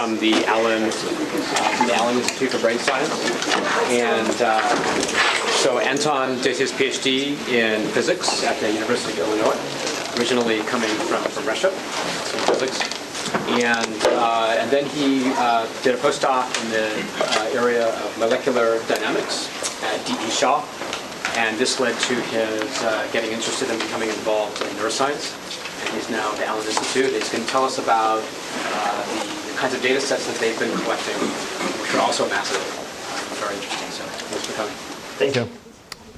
from the Allen Institute for Brain Science. And so Anton did his PhD in physics at the University of Illinois, originally coming from Russia, so physics. And then he did a postdoc in the area of molecular dynamics at D.E. Shaw. And this led to his getting interested in becoming involved in neuroscience. And he's now at the Allen Institute. He's going to tell us about the kinds of data sets that they've been collecting, which are also massive. Very interesting. So thanks for coming. Thank you.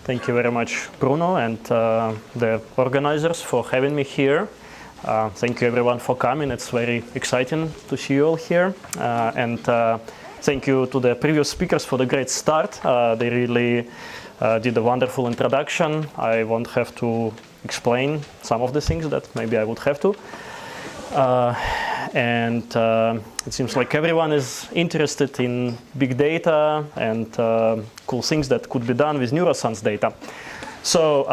Thank you very much, Bruno, and the organizers for having me here. Thank you, everyone, for coming. It's very exciting to see you all here. And thank you to the previous speakers for the great start. They really did a wonderful introduction. I won't have to explain some of the things that maybe I would have to. And it seems like everyone is interested in big data and cool things that could be done with neuroscience data. So,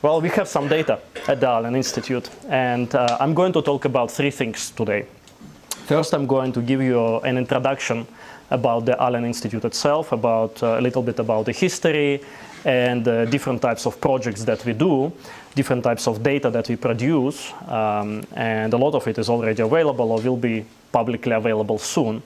well, we have some data at the Allen Institute, and I'm going to talk about three things today. First, I'm going to give you an introduction about the Allen Institute itself, about a little bit about the history and different types of projects that we do, different types of data that we produce, and a lot of it is already available or will be publicly available soon.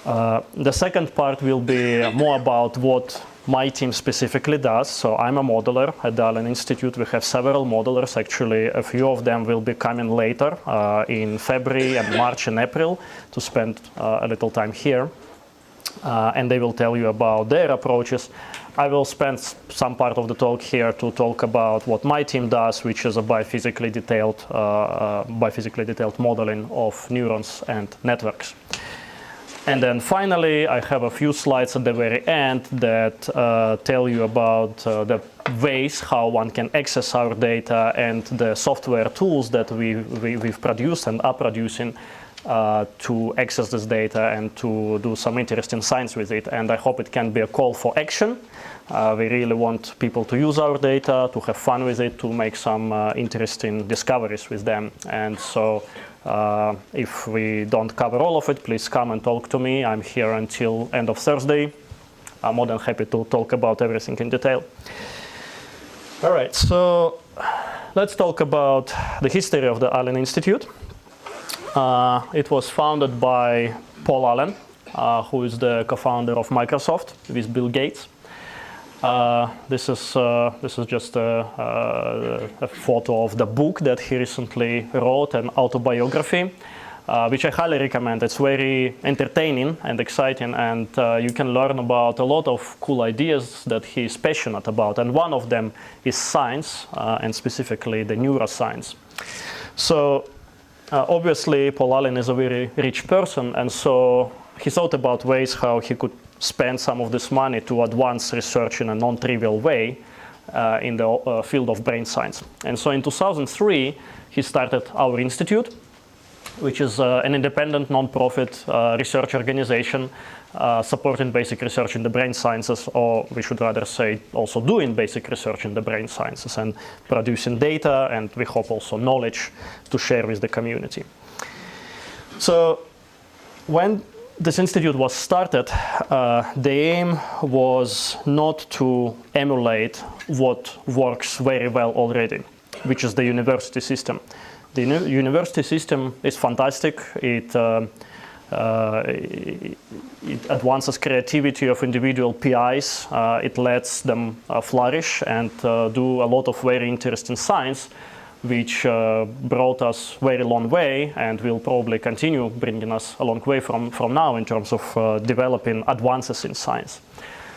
The second part will be more about what my team specifically does. So I'm a modeler at the Allen Institute. We have several modelers. Actually, a few of them will be coming later in February and March and April to spend a little time here. And they will tell you about their approaches. I will spend some part of the talk here to talk about what my team does, which is a biophysically detailed modeling of neurons and networks. And then finally, I have a few slides at the very end that tell you about the ways how one can access our data and the software tools that we've produced and are producing to access this data and to do some interesting science with it. And I hope it can be a call for action. We really want people to use our data, to have fun with it, to make some interesting discoveries with them. And so if we don't cover all of it, please come and talk to me. I'm here until end of Thursday. I'm more than happy to talk about everything in detail. All right, so let's talk about the history of the Allen Institute. It was founded by Paul Allen, who is the co-founder of Microsoft with Bill Gates. This is just a photo of the book that he recently wrote, an autobiography, which I highly recommend. It's very entertaining and exciting, and you can learn about a lot of cool ideas that he is passionate about. And one of them is science, and specifically the neuroscience. So obviously, Paul Allen is a very rich person, and so he thought about ways how he could spend some of this money to advance research in a non-trivial way in the field of brain science. And so in 2003, he started our institute, which is an independent non-profit research organization supporting basic research in the brain sciences, or we should rather say also doing basic research in the brain sciences and producing data, and we hope also knowledge to share with the community. So when this institute was started, the aim was not to emulate what works very well already, which is the university system. The university system is fantastic. It advances creativity of individual PIs. It lets them flourish and do a lot of very interesting science, which brought us very long way and will probably continue bringing us a long way from now in terms of developing advances in science.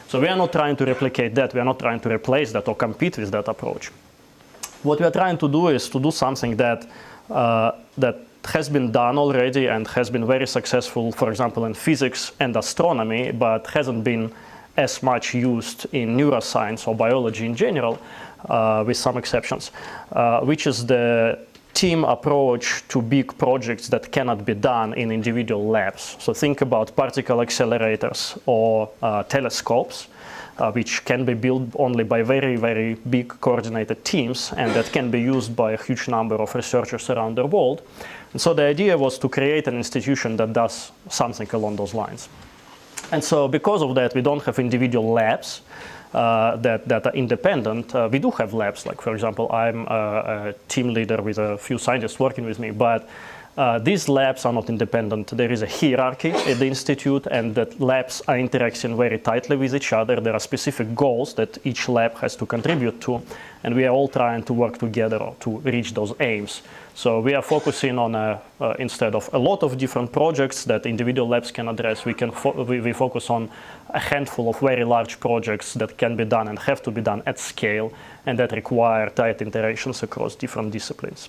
So we are not trying to replicate that. We are not trying to replace that or compete with that approach. What we are trying to do is to do something that has been done already and has been very successful, for example, in physics and astronomy, but hasn't been as much used in neuroscience or biology in general, with some exceptions, which is the team approach to big projects that cannot be done in individual labs. So think about particle accelerators or telescopes, which can be built only by very, very big coordinated teams, and that can be used by a huge number of researchers around the world. And so the idea was to create an institution that does something along those lines. And so because of that, we don't have individual labs that are independent. We do have labs, like, for example, I'm a team leader with a few scientists working with me, but these labs are not independent. There is a hierarchy at the institute, and that labs are interacting very tightly with each other. There are specific goals that each lab has to contribute to, and we are all trying to work together to reach those aims. So we are focusing on, instead of a lot of different projects that individual labs can address, we focus on a handful of very large projects that can be done and have to be done at scale, and that require tight interactions across different disciplines.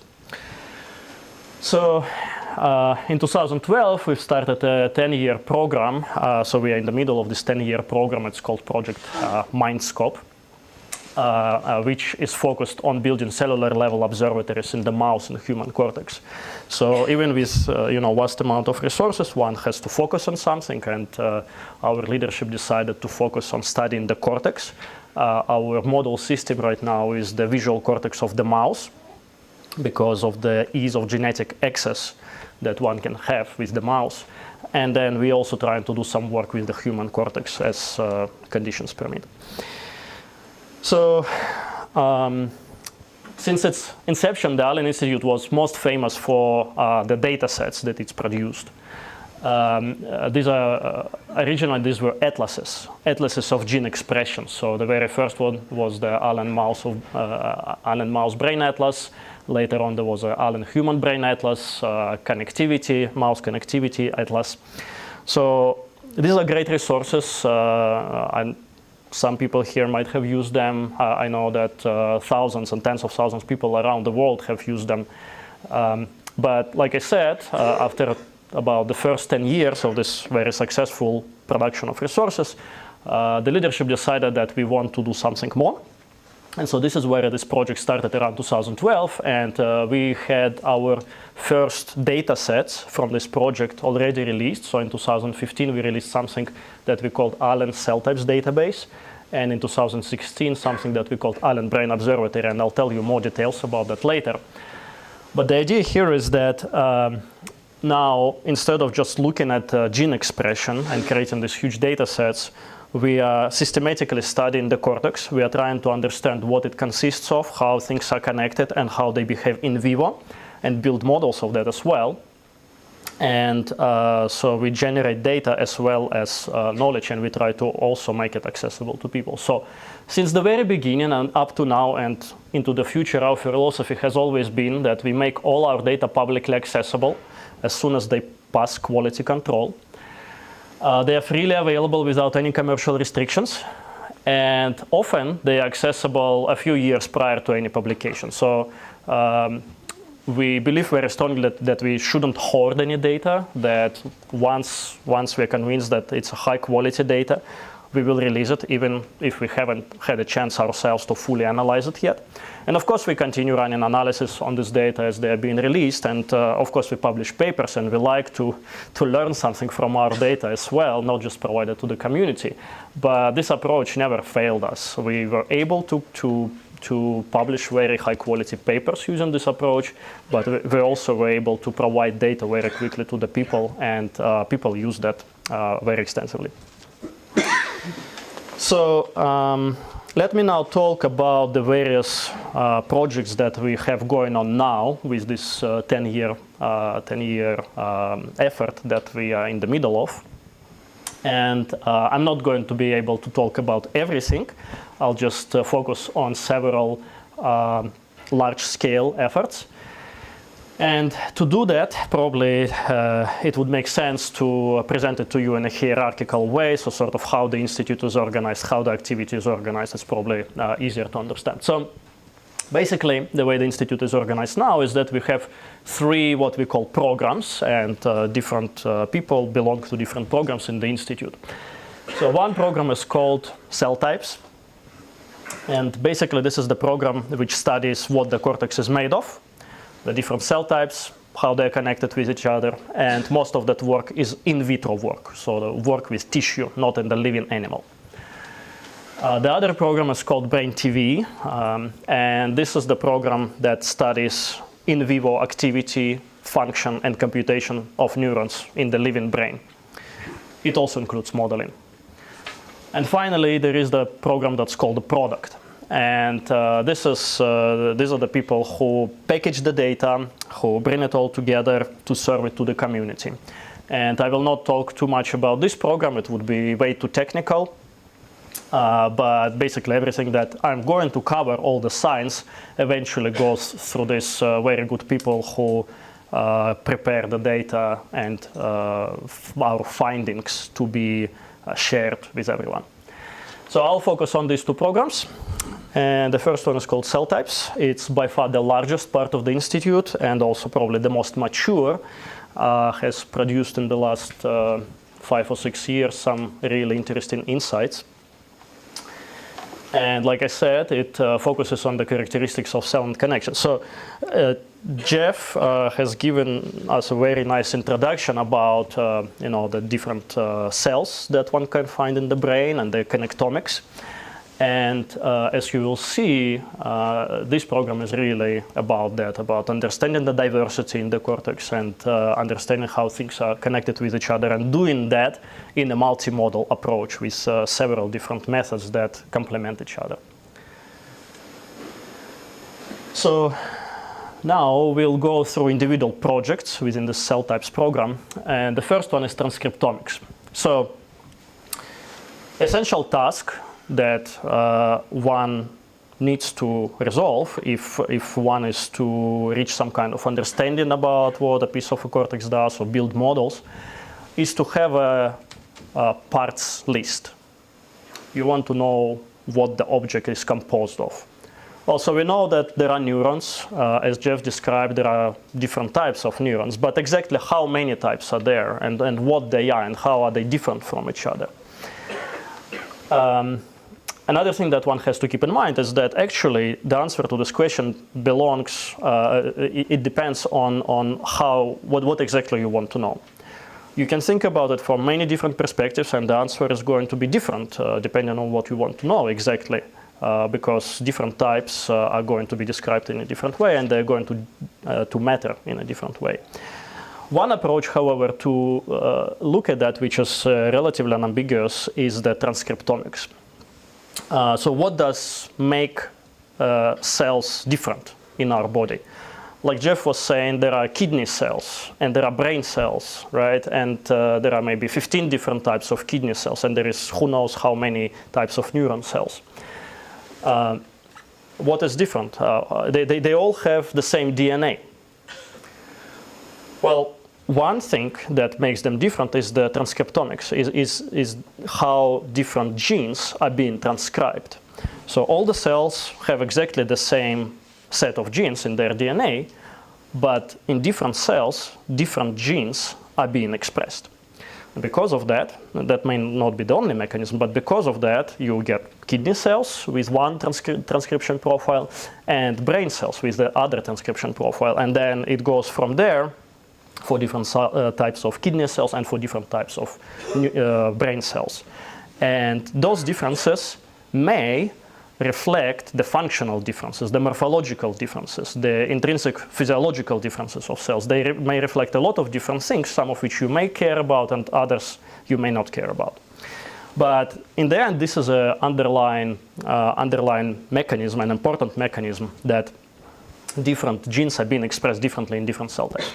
So in 2012, we've started a 10-year program. So we are in the middle of this 10-year program. It's called Project Mindscope, which is focused on building cellular-level observatories in the mouse and human cortex. So even with vast amount of resources, one has to focus on something, and our leadership decided to focus on studying the cortex. Our model system right now is the visual cortex of the mouse, because of the ease of genetic access that one can have with the mouse. And then we also trying to do some work with the human cortex as conditions permit. So since its inception, the Allen Institute was most famous for the data sets that it's produced. Originally, these were atlases of gene expression. So the very first one was the Allen Mouse Brain Atlas. Later on, there was an Allen Human Brain Atlas, mouse connectivity atlas. So these are great resources. And some people here might have used them. I know that thousands and tens of thousands of people around the world have used them. But like I said, after about the first 10 years of this very successful production of resources, the leadership decided that we want to do something more. And so this is where this project started around 2012, and we had our first data sets from this project already released. So in 2015, we released something that we called Allen Cell Types Database, and in 2016, something that we called Allen Brain Observatory, and I'll tell you more details about that later. But the idea here is that now, instead of just looking at gene expression and creating these huge data sets, we are systematically studying the cortex. We are trying to understand what it consists of, how things are connected, and how they behave in vivo, and build models of that as well. And so we generate data as well as knowledge, and we try to also make it accessible to people. So since the very beginning and up to now and into the future, our philosophy has always been that we make all our data publicly accessible as soon as they pass quality control. They are freely available without any commercial restrictions, and often they are accessible a few years prior to any publication. So we believe very strongly that we shouldn't hoard any data, that once we're convinced that it's high quality data, we will release it, even if we haven't had a chance ourselves to fully analyze it yet. And of course, we continue running analysis on this data as they are being released. And of course, we publish papers, and we like to learn something from our data as well, not just provide it to the community. But this approach never failed us. We were able to publish very high quality papers using this approach, but we also were able to provide data very quickly to the people, and people use that very extensively. So let me now talk about the various projects that we have going on now with this 10-year effort that we are in the middle of. And I'm not going to be able to talk about everything. I'll just focus on several large-scale efforts. And to do that, probably it would make sense to present it to you in a hierarchical way, so sort of how the institute is organized, how the activity is organized. It's probably easier to understand. So basically, the way the institute is organized now is that we have three what we call programs, and different people belong to different programs in the institute. So one program is called Cell Types. And basically, this is the program which studies what the cortex is made of, the different cell types, how they're connected with each other, and most of that work is in vitro work, so the work with tissue, not in the living animal. The other program is called Brain TV, and this is the program that studies in vivo activity function and computation of neurons in the living brain. It also includes modeling. And finally, there is the program that's called the product. And these are the people who package the data, who bring it all together to serve it to the community. And I will not talk too much about this program. It would be way too technical. But basically everything that I'm going to cover, all the science, eventually goes through these very good people who prepare the data and our findings to be shared with everyone. So I'll focus on these two programs. And the first one is called Cell Types. It's by far the largest part of the institute and also probably the most mature. Has produced in the last 5 or 6 years some really interesting insights. And like I said, it focuses on the characteristics of cell and connection. So Jeff has given us a very nice introduction about the different cells that one can find in the brain and the connectomics. And as you will see, this program is really about that, about understanding the diversity in the cortex and understanding how things are connected with each other, and doing that in a multimodal approach with several different methods that complement each other. So now we'll go through individual projects within the Cell Types program. And the first one is transcriptomics. So essential task that one needs to resolve if one is to reach some kind of understanding about what a piece of a cortex does or build models, is to have a parts list. You want to know what the object is composed of. Also, we know that there are neurons. As Jeff described, there are different types of neurons, but exactly how many types are there and what they are and how are they different from each other. Another thing that one has to keep in mind is that actually the answer to this question belongs, it depends on what exactly you want to know. You can think about it from many different perspectives, and the answer is going to be different depending on what you want to know exactly, because different types are going to be described in a different way, and they're going to matter in a different way. One approach, however, to look at that, which is relatively unambiguous, is the transcriptomics. So what does make cells different in our body? Like Jeff was saying, there are kidney cells and there are brain cells, right? And there are maybe 15 different types of kidney cells, and there is who knows how many types of neuron cells. What is different? They all have the same DNA. Well, one thing that makes them different is the transcriptomics, is how different genes are being transcribed. So all the cells have exactly the same set of genes in their DNA, but in different cells, different genes are being expressed. And because of that, that may not be the only mechanism, but because of that, you get kidney cells with one transcription profile and brain cells with the other transcription profile. And then it goes from there for different types of kidney cells and for different types of brain cells. And those differences may reflect the functional differences, the morphological differences, the intrinsic physiological differences of cells. They may reflect a lot of different things, some of which you may care about and others you may not care about. But in the end, this is an underlying mechanism, an important mechanism, that different genes are being expressed differently in different cell types.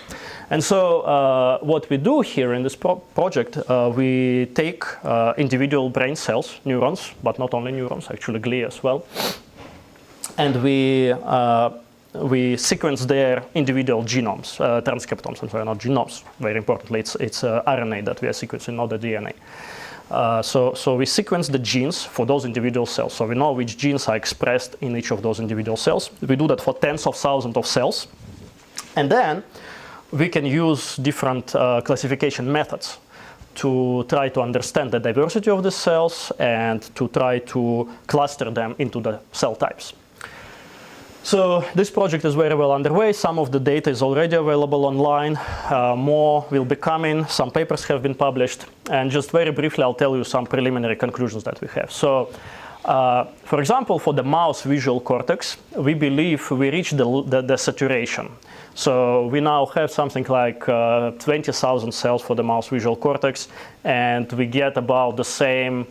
And so what we do here in this project, we take individual brain cells, neurons, but not only neurons, actually glia as well, and we sequence their individual genomes, transcriptomes, I'm sorry, not genomes. Very importantly, it's RNA that we are sequencing, not the DNA. So we sequence the genes for those individual cells. So we know which genes are expressed in each of those individual cells. We do that for tens of thousands of cells. And then we can use different classification methods to try to understand the diversity of the cells and to try to cluster them into the cell types. So this project is very well underway. Some of the data is already available online. More will be coming. Some papers have been published. And just very briefly, I'll tell you some preliminary conclusions that we have. So For example, for the mouse visual cortex, we believe we reached the saturation. So we now have something like 20,000 cells for the mouse visual cortex, and we get about the same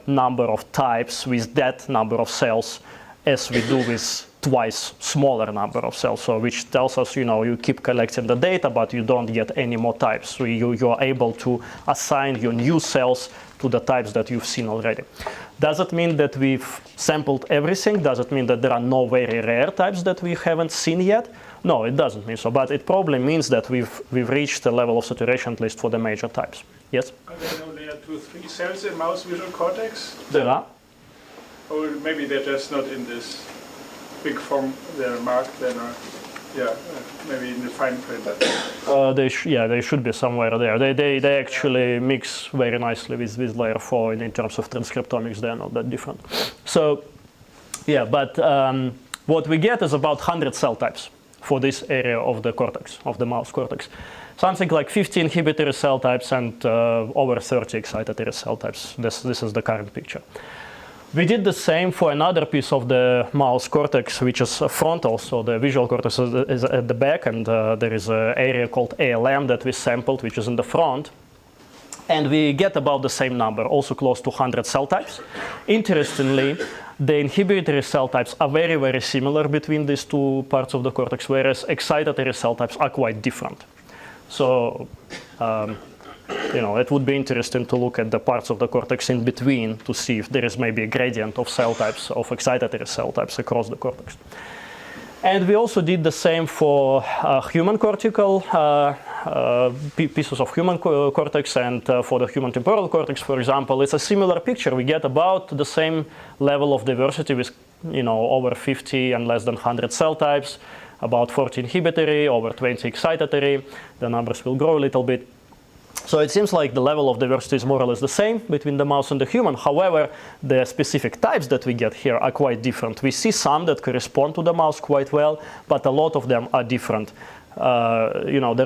number of types with that number of cells as we do with twice smaller number of cells. So which tells us, you keep collecting the data, but you don't get any more types. So you are able to assign your new cells to the types that you've seen already. Does it mean that we've sampled everything? Does it mean that there are no very rare types that we haven't seen yet? No, it doesn't mean so, but it probably means that we've reached a level of saturation, at least for the major types. Yes? Are there no layer 2, 3 cells in mouse visual cortex? There are. Or maybe they're just not in this big form they're marked then, or maybe in the fine print. They should be somewhere there. They actually mix very nicely with layer 4 in terms of transcriptomics. They're not that different. So, but what we get is about 100 cell types for this area of the cortex, of the mouse cortex. Something like 50 inhibitory cell types and over 30 excitatory cell types. This is the current picture. We did the same for another piece of the mouse cortex, which is frontal. So the visual cortex is at the back, and there is an area called ALM that we sampled, which is in the front. And we get about the same number, also close to 100 cell types. Interestingly, the inhibitory cell types are very, very similar between these two parts of the cortex, whereas excitatory cell types are quite different. So, it would be interesting to look at the parts of the cortex in between to see if there is maybe a gradient of cell types, of excitatory cell types across the cortex. And we also did the same for human cortical pieces of human cortex, and for the human temporal cortex, for example, it's a similar picture. We get about the same level of diversity with, over 50 and less than 100 cell types, about 40 inhibitory, over 20 excitatory. The numbers will grow a little bit. So it seems like the level of diversity is more or less the same between the mouse and the human. However, the specific types that we get here are quite different. We see some that correspond to the mouse quite well, but a lot of them are different. There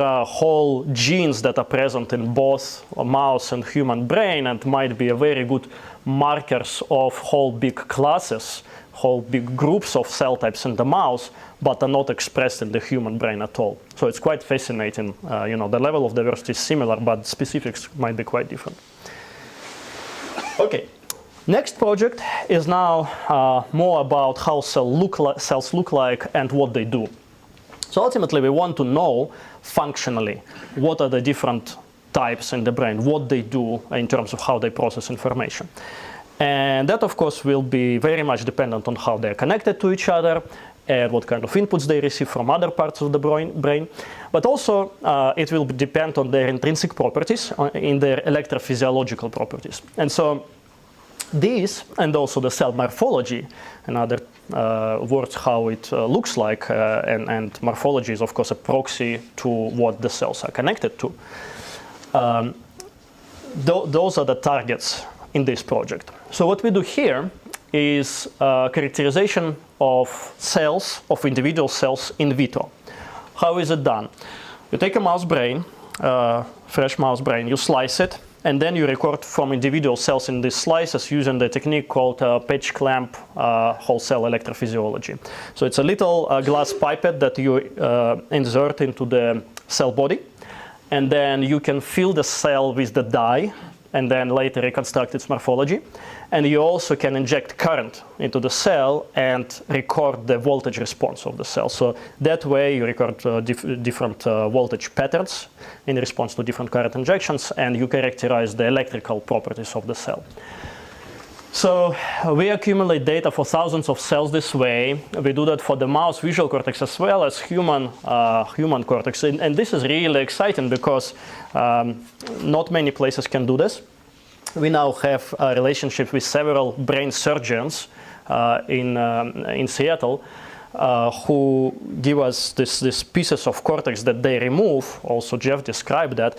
are whole genes that are present in both mouse and human brain, and might be a very good markers of whole big classes, whole big groups of cell types in the mouse, but are not expressed in the human brain at all. So it's quite fascinating. The level of diversity is similar, but specifics might be quite different. Okay, next project is now more about how cells look like and what they do. So ultimately, we want to know functionally what are the different types in the brain, what they do in terms of how they process information. And that, of course, will be very much dependent on how they're connected to each other and what kind of inputs they receive from other parts of the brain. But also, it will depend on their intrinsic properties, in their electrophysiological properties. And so these, and also the cell morphology, and other words how it looks like, and morphology is, of course, a proxy to what the cells are connected to. Those are the targets in this project. So what we do here is characterization of cells, of individual cells in vitro. How is it done? You take a mouse brain, fresh mouse brain, you slice it, and then you record from individual cells in these slices using the technique called patch clamp whole cell electrophysiology. So it's a little glass pipette that you insert into the cell body, and then you can fill the cell with the dye, and then later reconstruct its morphology. And you also can inject current into the cell and record the voltage response of the cell. So that way you record different voltage patterns in response to different current injections, and you characterize the electrical properties of the cell. So we accumulate data for thousands of cells this way. We do that for the mouse visual cortex as well as human cortex. And this is really exciting because not many places can do this. We now have a relationship with several brain surgeons in Seattle who give us these pieces of cortex that they remove. Also, Jeff described that.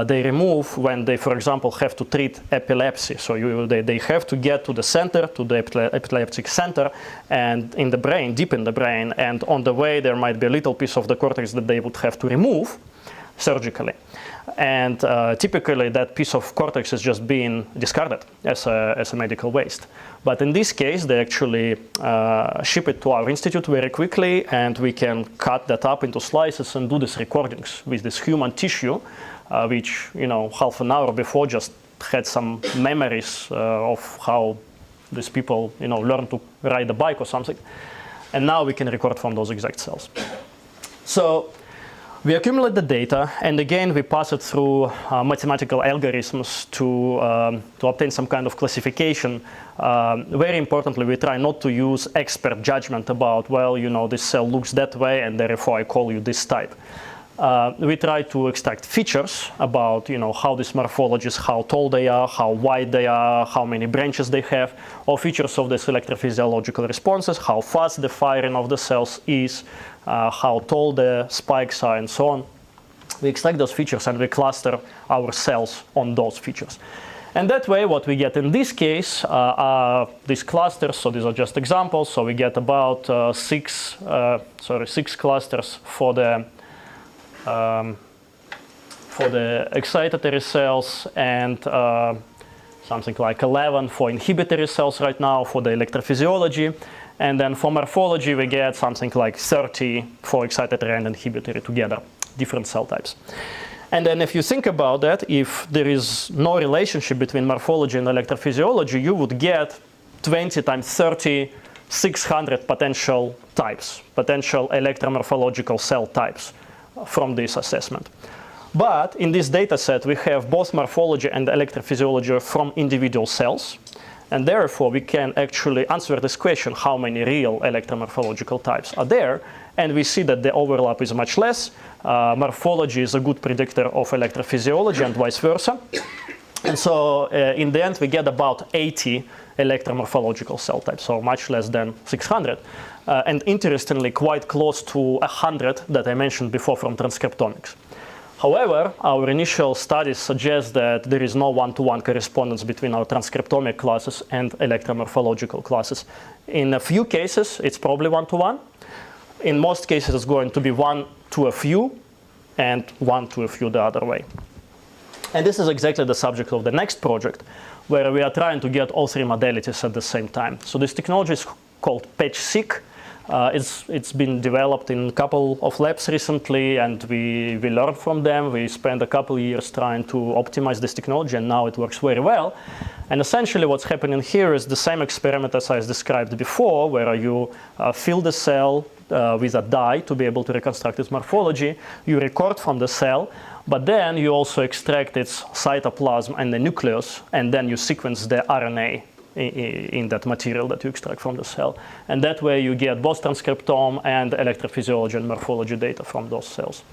They remove when they, for example, have to treat epilepsy. So they have to get to the center, to the epileptic center, and in the brain, deep in the brain. And on the way, there might be a little piece of the cortex that they would have to remove. surgically. And typically that piece of cortex is just being discarded as a medical waste. But in this case, they actually ship it to our institute very quickly, and we can cut that up into slices and do these recordings with this human tissue, which, half an hour before just had some memories of how these people, learn to ride a bike or something. And now we can record from those exact cells. So we accumulate the data, and again, we pass it through mathematical algorithms to obtain some kind of classification. Very importantly, we try not to use expert judgment about, well, this cell looks that way, and therefore I call you this type. We try to extract features about, how these morphologies, how tall they are, how wide they are, how many branches they have, or features of these electrophysiological responses, how fast the firing of the cells is, how tall the spikes are, and so on. We extract those features and we cluster our cells on those features. And that way, what we get in this case are these clusters. So these are just examples. So we get about six clusters for the excitatory cells, and something like 11 for inhibitory cells right now for the electrophysiology. And then for morphology, we get something like 30 for excitatory and inhibitory together, different cell types. And then if you think about that, if there is no relationship between morphology and electrophysiology, you would get 20 times 30, 600 potential types, potential electromorphological cell types from this assessment. But in this data set, we have both morphology and electrophysiology from individual cells. And therefore, we can actually answer this question, how many real electromorphological types are there? And we see that the overlap is much less. Morphology is a good predictor of electrophysiology and vice versa. And so in the end, we get about 80 electromorphological cell types, so much less than 600. And interestingly, quite close to 100 that I mentioned before from transcriptomics. However, our initial studies suggest that there is no one-to-one correspondence between our transcriptomic classes and electromorphological classes. In a few cases, it's probably one-to-one. In most cases, it's going to be one to a few and one to a few the other way. And this is exactly the subject of the next project, where we are trying to get all three modalities at the same time. So this technology is called PatchSeq. It's been developed in a couple of labs recently, and we learned from them. We spent a couple of years trying to optimize this technology, and now it works very well. And essentially what's happening here is the same experiment as I described before, where you fill the cell with a dye to be able to reconstruct its morphology. You record from the cell, but then you also extract its cytoplasm and the nucleus, and then you sequence the RNA in that material that you extract from the cell. And that way you get both transcriptome and electrophysiology and morphology data from those cells.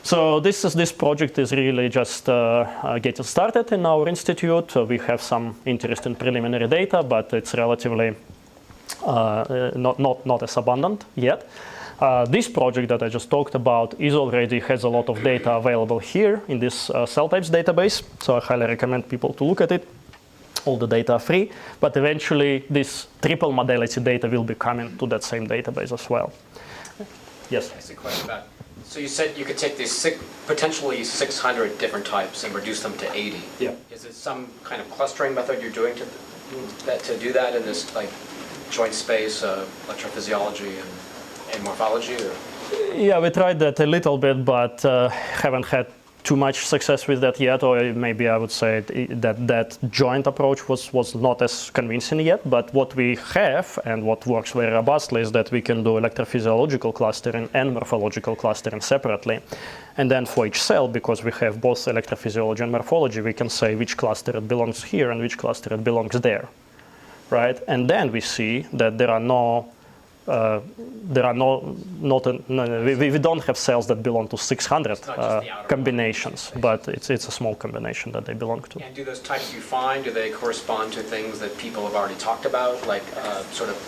So this project is really just getting started in our institute. We have some interesting preliminary data, but it's relatively not as abundant yet. This project that I just talked about has a lot of data available here in this cell types database. So I highly recommend people to look at it. All the data are free, but eventually this triple modality data will be coming to that same database as well. Yes? I see a question about, so you said you could take these potentially 600 different types and reduce them to 80. Yeah. Is it some kind of clustering method you're doing to do that in this like joint space, electrophysiology and morphology? Or? Yeah, we tried that a little bit, but haven't had too much success with that yet, or maybe I would say that joint approach was not as convincing yet. But what we have and what works very robustly is that we can do electrophysiological clustering and morphological clustering separately. And then for each cell, because we have both electrophysiology and morphology, we can say which cluster it belongs here and which cluster it belongs there, right? And then we see that we don't have cells that belong to 600 combinations, but it's a small combination that they belong to. And do those types you find, do they correspond to things that people have already talked about, like sort of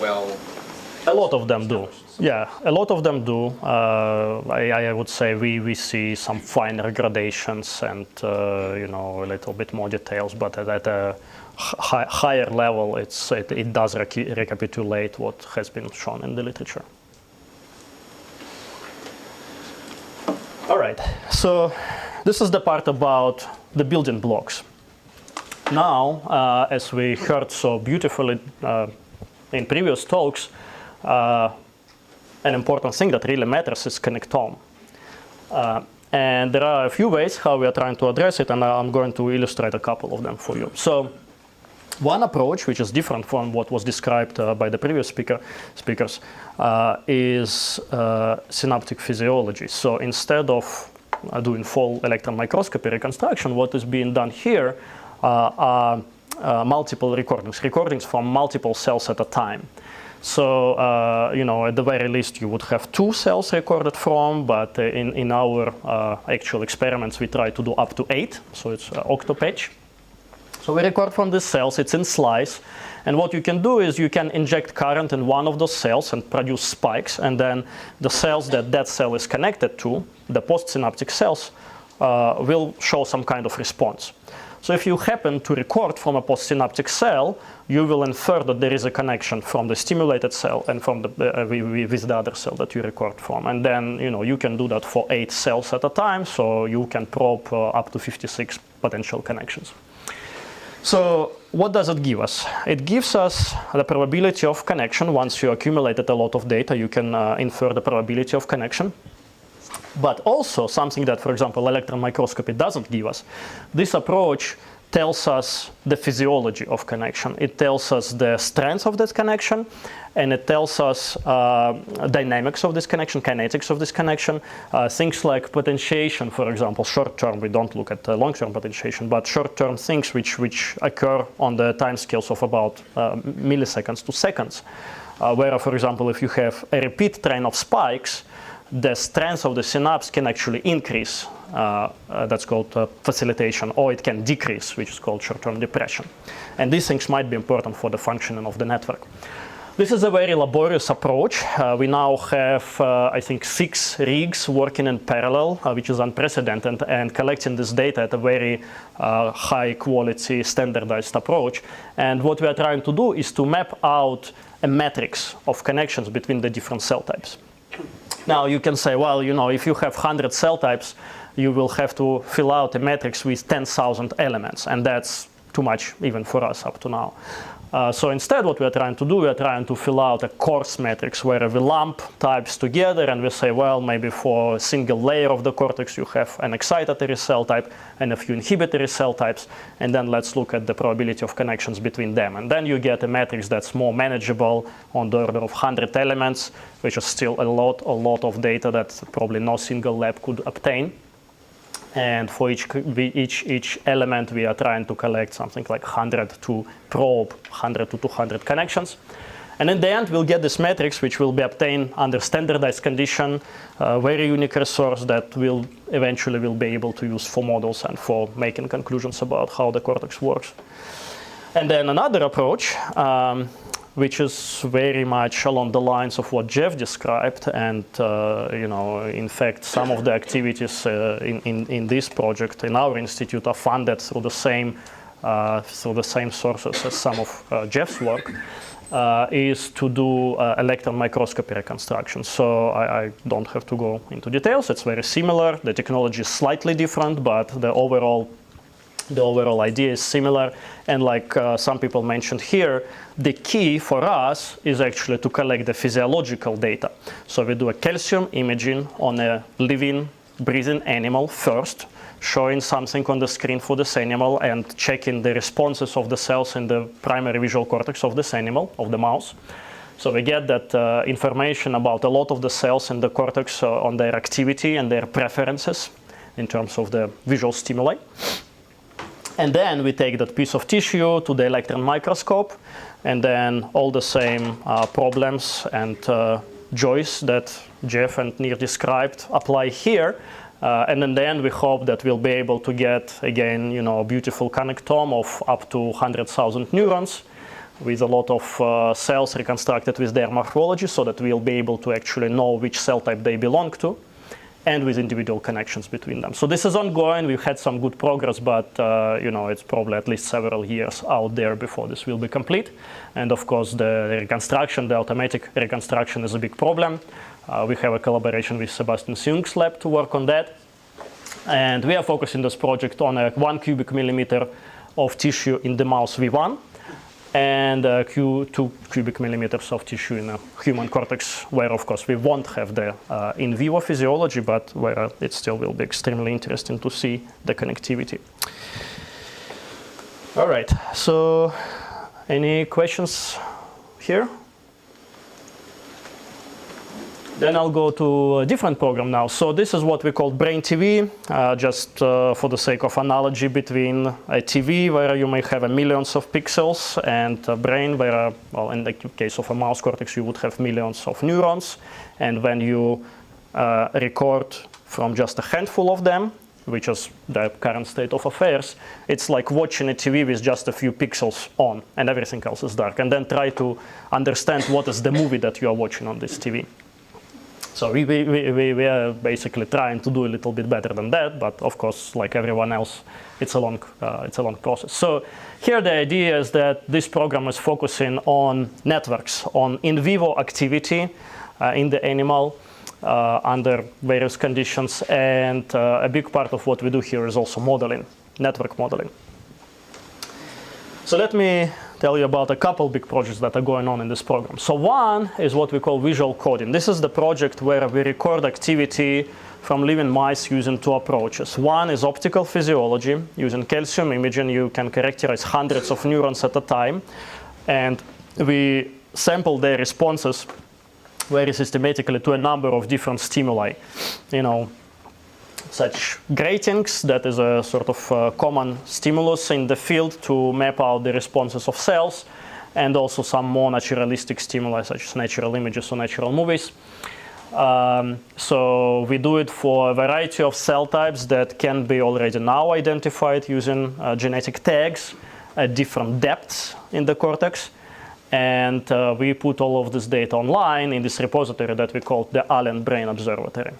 A lot of them do. Yeah, a lot of them do. I would say we see some finer gradations and a little bit more details, but at a higher level, it does recapitulate what has been shown in the literature. All right. So this is the part about the building blocks. Now, as we heard so beautifully in previous talks, an important thing that really matters is Connectome. And there are a few ways how we are trying to address it, and I'm going to illustrate a couple of them for you. So one approach, which is different from what was described by the previous speakers, is synaptic physiology. So instead of doing full electron microscopy reconstruction, what is being done here are multiple recordings from multiple cells at a time. So, at the very least, you would have 2 cells recorded from, but in our actual experiments, we try to do up to 8, so it's octopatch. So we record from these cells, it's in slice, and what you can do is you can inject current in one of those cells and produce spikes, and then the cells that cell is connected to, the postsynaptic cells, will show some kind of response. So if you happen to record from a postsynaptic cell, you will infer that there is a connection from the stimulated cell and from with the other cell that you record from. And then you can do that for 8 cells at a time, so you can probe up to 56 potential connections. So what does it give us? It gives us the probability of connection. Once you accumulated a lot of data, you can infer the probability of connection. But also something that, for example, electron microscopy doesn't give us. This approach tells us the physiology of connection. It tells us the strength of this connection, and it tells us dynamics of this connection, kinetics of this connection, things like potentiation, for example, short-term. We don't look at long-term potentiation, but short-term things which occur on the time scales of about milliseconds to seconds. Where, for example, if you have a repeat train of spikes, the strength of the synapse can actually increase. That's called facilitation, or it can decrease, which is called short-term depression. And these things might be important for the functioning of the network. This is a very laborious approach. We now have, I think, 6 rigs working in parallel, which is unprecedented, and collecting this data at a very high quality standardized approach. And what we are trying to do is to map out a matrix of connections between the different cell types. Now you can say, well, if you have 100 cell types, you will have to fill out a matrix with 10,000 elements, and that's too much even for us up to now. So instead, what we are trying to do, we are trying to fill out a coarse matrix where we lump types together, and we say, well, maybe for a single layer of the cortex, you have an excitatory cell type and a few inhibitory cell types, and then let's look at the probability of connections between them. And then you get a matrix that's more manageable on the order of 100 elements, which is still a lot of data that probably no single lab could obtain. And for each element, we are trying to collect something like 100 to probe 100 to 200 connections. And in the end, we'll get this matrix, which will be obtained under standardized condition, very unique resource that will eventually be able to use for models and for making conclusions about how the cortex works. And then another approach, which is very much along the lines of what Jeff described, and in fact, some of the activities in this project in our institute are funded through the same sources as some of Jeff's work, is to do electron microscopy reconstruction. So I don't have to go into details. It's very similar. The technology is slightly different, but the overall idea is similar. And like some people mentioned here, the key for us is actually to collect the physiological data. So we do a calcium imaging on a living, breathing animal first, showing something on the screen for this animal and checking the responses of the cells in the primary visual cortex of this animal, of the mouse. So we get that information about a lot of the cells in the cortex on their activity and their preferences in terms of the visual stimuli. And then we take that piece of tissue to the electron microscope, and then all the same problems and joys that Jeff and Nir described apply here. And in the end, we hope that we'll be able to get, again, a beautiful connectome of up to 100,000 neurons with a lot of cells reconstructed with their morphology, so that we'll be able to actually know which cell type they belong to, and with individual connections between them. So this is ongoing. We've had some good progress, but it's probably at least several years out there before this will be complete. And of course, the reconstruction, the automatic reconstruction, is a big problem. We have a collaboration with Sebastian Seung's lab to work on that. And we are focusing this project on 1 cubic millimeter of tissue in the mouse V1 and 2 cubic millimeters of tissue in a human cortex, where of course we won't have the in vivo physiology, but where it still will be extremely interesting to see the connectivity. All right, so any questions here? Then I'll go to a different program now. So this is what we call Brain TV, just for the sake of analogy between a TV where you may have millions of pixels and a brain where, well, in the case of a mouse cortex, you would have millions of neurons. And when you record from just a handful of them, which is the current state of affairs, it's like watching a TV with just a few pixels on and everything else is dark. And then try to understand what is the movie that you are watching on this TV. So we are basically trying to do a little bit better than that, but of course, like everyone else, it's a long process. So here the idea is that this program is focusing on networks, on in vivo activity in the animal under various conditions, and a big part of what we do here is also modeling, network modeling. So let me tell you about a couple big projects that are going on in this program. So one is what we call visual coding. This is the project where we record activity from living mice using two approaches. One is optical physiology. Using calcium imaging, you can characterize hundreds of neurons at a time. And we sample their responses very systematically to a number of different stimuli. You know, such gratings, that is a sort of common stimulus in the field to map out the responses of cells, and also some more naturalistic stimuli such as natural images or natural movies. So we do it for a variety of cell types that can be already now identified using genetic tags at different depths in the cortex. And we put all of this data online in this repository that we call the Allen Brain Observatory.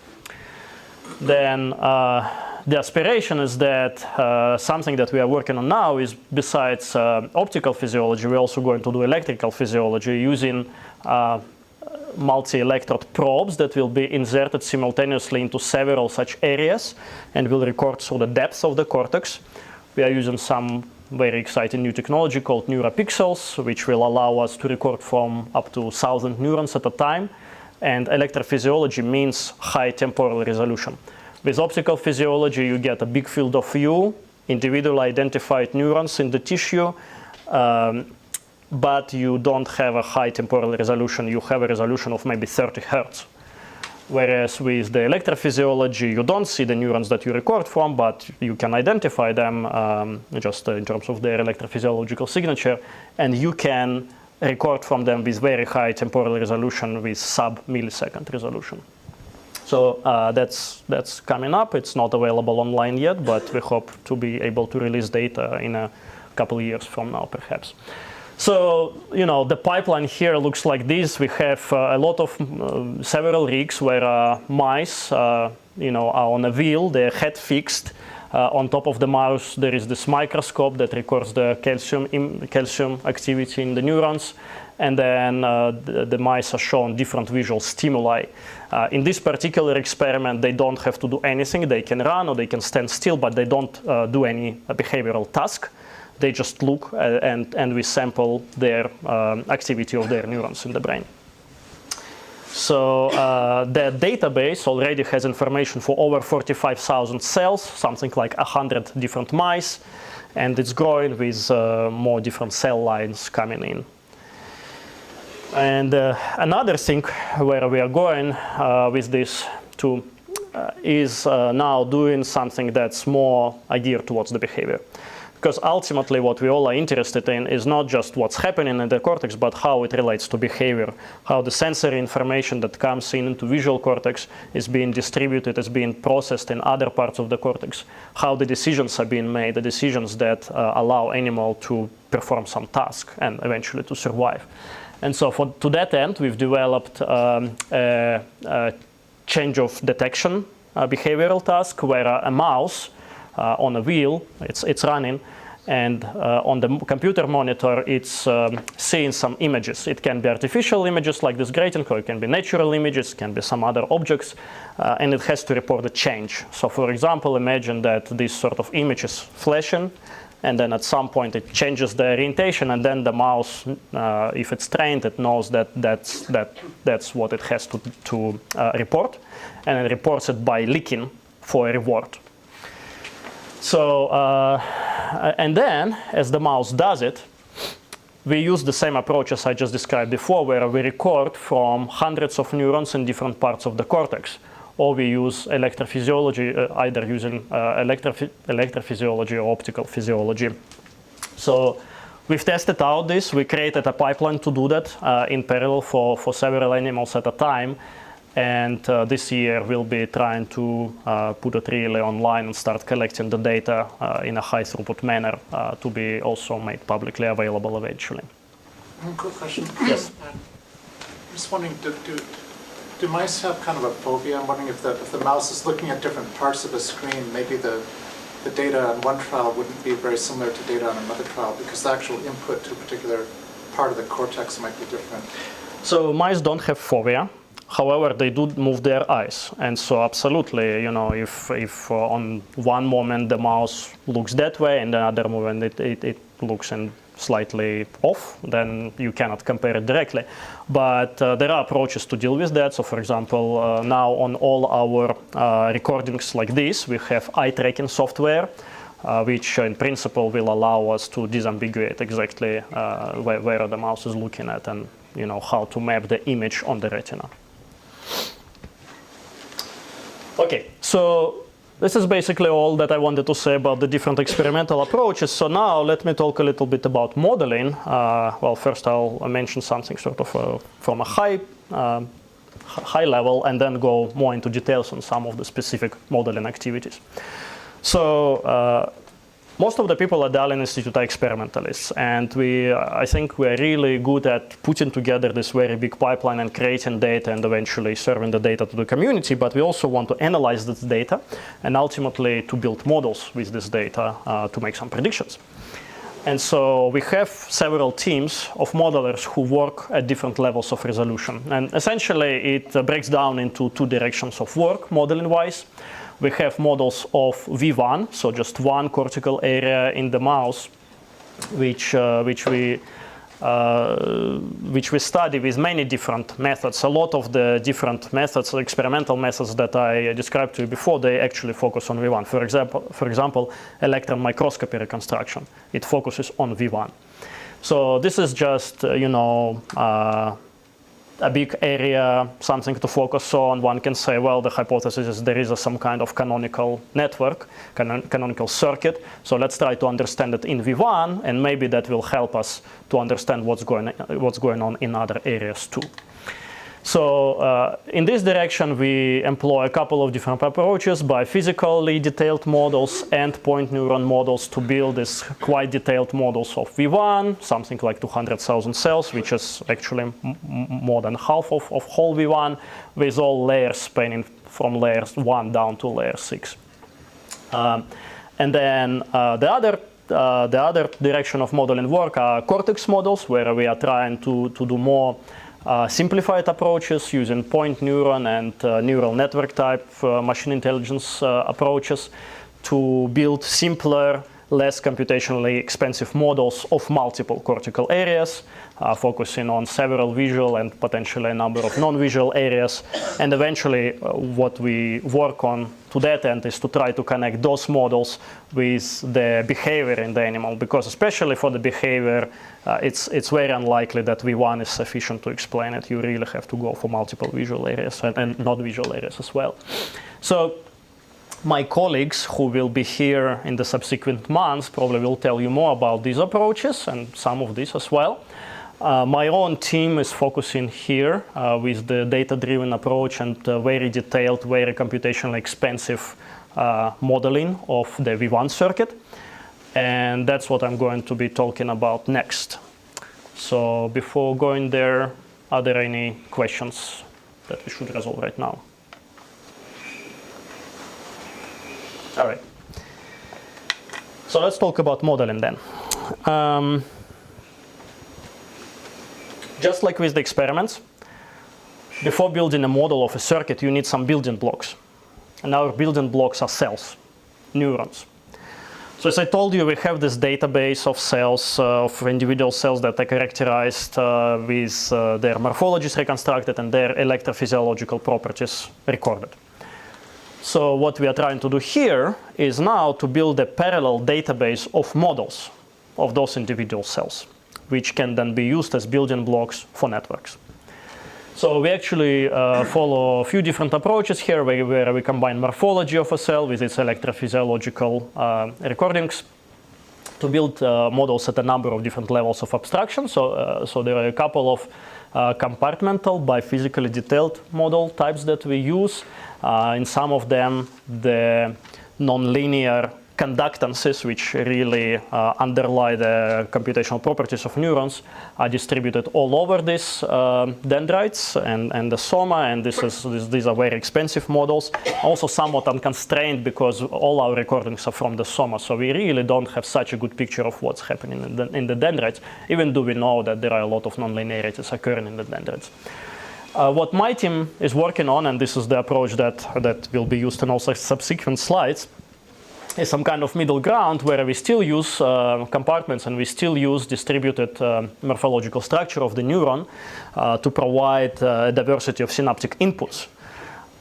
Then the aspiration is that something that we are working on now is, besides optical physiology, we're also going to do electrical physiology using multi-electrode probes that will be inserted simultaneously into several such areas and will record through the depth of the cortex. We are using some very exciting new technology called neuropixels, which will allow us to record from up to 1,000 neurons at a time. And electrophysiology means high temporal resolution. With optical physiology, you get a big field of view, individually identified neurons in the tissue, but you don't have a high temporal resolution. You have a resolution of maybe 30 hertz. Whereas with the electrophysiology, you don't see the neurons that you record from, but you can identify them just in terms of their electrophysiological signature, and you can record from them with very high temporal resolution with sub-millisecond resolution. So that's coming up. It's not available online yet, but we hope to be able to release data in a couple of years from now, perhaps. So, you know, the pipeline here looks like this. We have a lot of several rigs where mice, you know, are on a wheel, their head fixed. On top of the mouse, there is this microscope that records the calcium activity in the neurons. And then the mice are shown different visual stimuli. In this particular experiment, they don't have to do anything. They can run or they can stand still, but they don't do any behavioral task. They just look and we sample their activity of their neurons in the brain. So the database already has information for over 45,000 cells, something like 100 different mice, and it's growing with more different cell lines coming in. And another thing where we are going with this too is now doing something that's more geared towards the behavior. Because ultimately what we all are interested in is not just what's happening in the cortex, but how it relates to behavior, how the sensory information that comes into visual cortex is being distributed, is being processed in other parts of the cortex, how the decisions are being made, the decisions that allow animal to perform some task and eventually to survive. And so to that end, we've developed a change of detection behavioral task where a mouse on a wheel, it's running, And on the computer monitor, it's seeing some images. It can be artificial images like this grating, or it can be natural images, it can be some other objects, and it has to report a change. So for example, imagine that this sort of image is flashing, and then at some point it changes the orientation, and then the mouse, if it's trained, it knows that that's what it has to report, and it reports it by licking for a reward. So, and then, as the mouse does it, we use the same approach as I just described before, where we record from hundreds of neurons in different parts of the cortex. Or we use electrophysiology, either using electrophysiology or optical physiology. So we've tested out this. We created a pipeline to do that in parallel for several animals at a time. And this year we'll be trying to put it really online and start collecting the data in a high throughput manner to be also made publicly available eventually. One quick question. Yes. I'm just wondering, do mice have kind of a phobia? I'm wondering if the mouse is looking at different parts of the screen, maybe the data on one trial wouldn't be very similar to data on another trial because the actual input to a particular part of the cortex might be different. So mice don't have phobia. However, they do move their eyes. And so absolutely, you know, if on one moment the mouse looks that way and another moment it looks in slightly off, then you cannot compare it directly. But there are approaches to deal with that. So for example, now on all our recordings like this, we have eye tracking software, which in principle will allow us to disambiguate exactly where the mouse is looking at and you know how to map the image on the retina. Okay, so this is basically all that I wanted to say about the different experimental approaches. So now let me talk a little bit about modeling. Well, first I'll mention something sort of from a high level and then go more into details on some of the specific modeling activities. So most of the people at the Allen Institute are experimentalists, and I think we're really good at putting together this very big pipeline and creating data and eventually serving the data to the community, but we also want to analyze this data and ultimately to build models with this data to make some predictions. And so we have several teams of modelers who work at different levels of resolution. And essentially it breaks down into two directions of work, modeling-wise. We have models of V1, so just one cortical area in the mouse, which we study with many different methods. A lot of the different methods, experimental methods that I described to you before, they actually focus on V1. For example, electron microscopy reconstruction. It focuses on V1. So this is just, a big area, something to focus on. One can say, well, the hypothesis is there is some kind of canonical network, canonical circuit. So let's try to understand it in V1, and maybe that will help us to understand what's going on in other areas too. So in this direction, we employ a couple of different approaches by physically detailed models and point neuron models to build these quite detailed models of V1, something like 200,000 cells, which is actually more than half of whole V1, with all layers spanning from layers 1 down to layer 6. And then the other direction of modeling work are cortex models, where we are trying to do more simplified approaches using point neuron and neural network type machine intelligence approaches to build simpler, less computationally expensive models of multiple cortical areas, focusing on several visual and potentially a number of non-visual areas. And eventually what we work on to that end is to try to connect those models with the behavior in the animal, because especially for the behavior, it's very unlikely that V1 is sufficient to explain it. You really have to go for multiple visual areas and non-visual areas as well. So my colleagues who will be here in the subsequent months probably will tell you more about these approaches and some of these as well. My own team is focusing here with the data-driven approach and very detailed, very computationally expensive modeling of the V1 circuit. And that's what I'm going to be talking about next. So before going there, are there any questions that we should resolve right now? All right. So let's talk about modeling then. Just like with the experiments, before building a model of a circuit, you need some building blocks. And our building blocks are cells, neurons. So as I told you, we have this database of cells, of individual cells that are characterized with their morphologies reconstructed and their electrophysiological properties recorded. So what we are trying to do here is now to build a parallel database of models of those individual cells, which can then be used as building blocks for networks. So we actually follow a few different approaches here where we combine morphology of a cell with its electrophysiological recordings to build models at a number of different levels of abstraction. So there are a couple of compartmental biophysically detailed model types that we use. In some of them, the nonlinear conductances, which really underlie the computational properties of neurons, are distributed all over these dendrites and the soma, and these are very expensive models. Also somewhat unconstrained because all our recordings are from the soma, so we really don't have such a good picture of what's happening in the dendrites, even though we know that there are a lot of nonlinearities occurring in the dendrites. What my team is working on, and this is the approach that will be used in also subsequent slides, is some kind of middle ground where we still use compartments and we still use distributed morphological structure of the neuron to provide a diversity of synaptic inputs.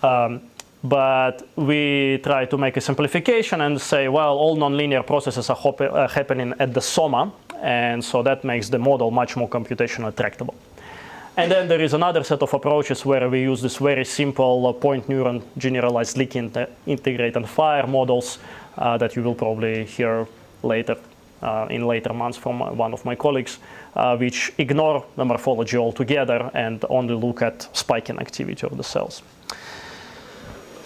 But we try to make a simplification and say, well, all nonlinear processes are happening at the soma, and so that makes the model much more computationally tractable. And then there is another set of approaches where we use this very simple point neuron generalized leak integrate and fire models that you will probably hear later in later months from one of my colleagues, which ignore the morphology altogether and only look at spiking activity of the cells.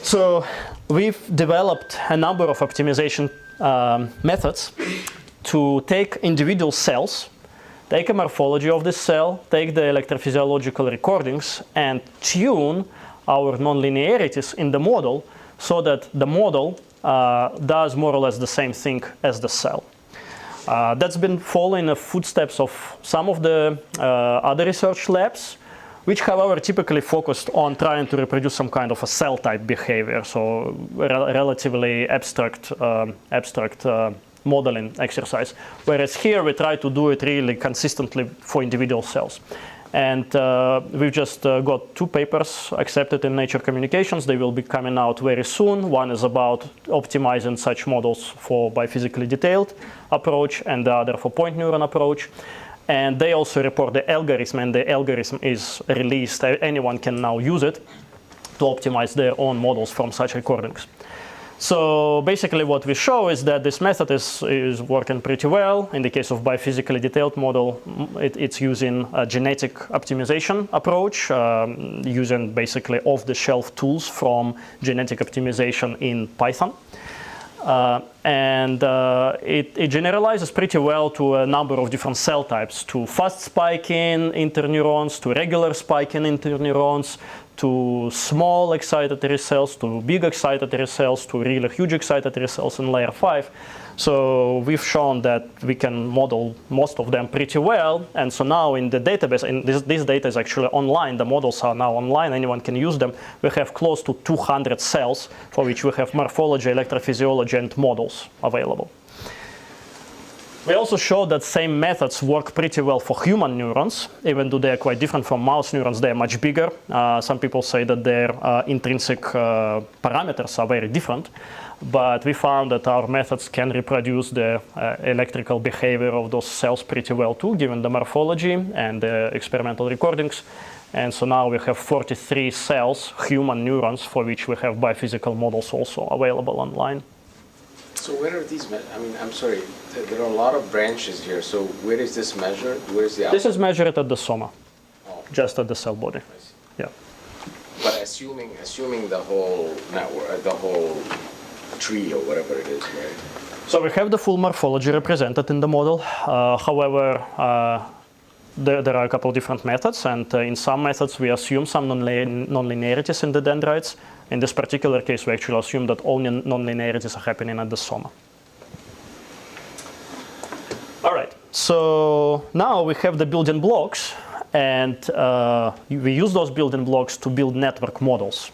So we've developed a number of optimization methods to take individual cells, take a morphology of the cell, take the electrophysiological recordings, and tune our nonlinearities in the model so that the model does more or less the same thing as the cell. That's been following the footsteps of some of the other research labs, which however typically focused on trying to reproduce some kind of a cell type behavior, so relatively abstract modeling exercise. Whereas here we try to do it really consistently for individual cells. And we've just got 2 papers accepted in Nature Communications. They will be coming out very soon. One is about optimizing such models for biophysically detailed approach, and the other for point neuron approach. And they also report the algorithm, and the algorithm is released. Anyone can now use it to optimize their own models from such recordings. So basically what we show is that this method is working pretty well. In the case of biophysically detailed model, it's using a genetic optimization approach, using basically off-the-shelf tools from genetic optimization in Python. It generalizes pretty well to a number of different cell types, to fast spiking interneurons, to regular spiking interneurons, to small excitatory cells, to big excitatory cells, to really huge excitatory cells in layer 5. So we've shown that we can model most of them pretty well. And so now in the database, and this data is actually online, the models are now online, anyone can use them. We have close to 200 cells for which we have morphology, electrophysiology, and models available. We also showed that same methods work pretty well for human neurons, even though they are quite different from mouse neurons. They are much bigger. Some people say that their intrinsic parameters are very different, but we found that our methods can reproduce the electrical behavior of those cells pretty well too, given the morphology and the experimental recordings. And so now we have 43 cells, human neurons, for which we have biophysical models also available online. So where are these, I mean, I'm sorry, there are a lot of branches here, so where is this measured? Where is the output? This is measured at the soma, just at the cell body. Yeah. But assuming the whole network, the whole tree or whatever it is, right? So we have the full morphology represented in the model. However, there are a couple of different methods, and in some methods we assume some nonlinearities in the dendrites. In this particular case, we actually assume that all nonlinearities are happening at the soma. All right, so now we have the building blocks, and we use those building blocks to build network models.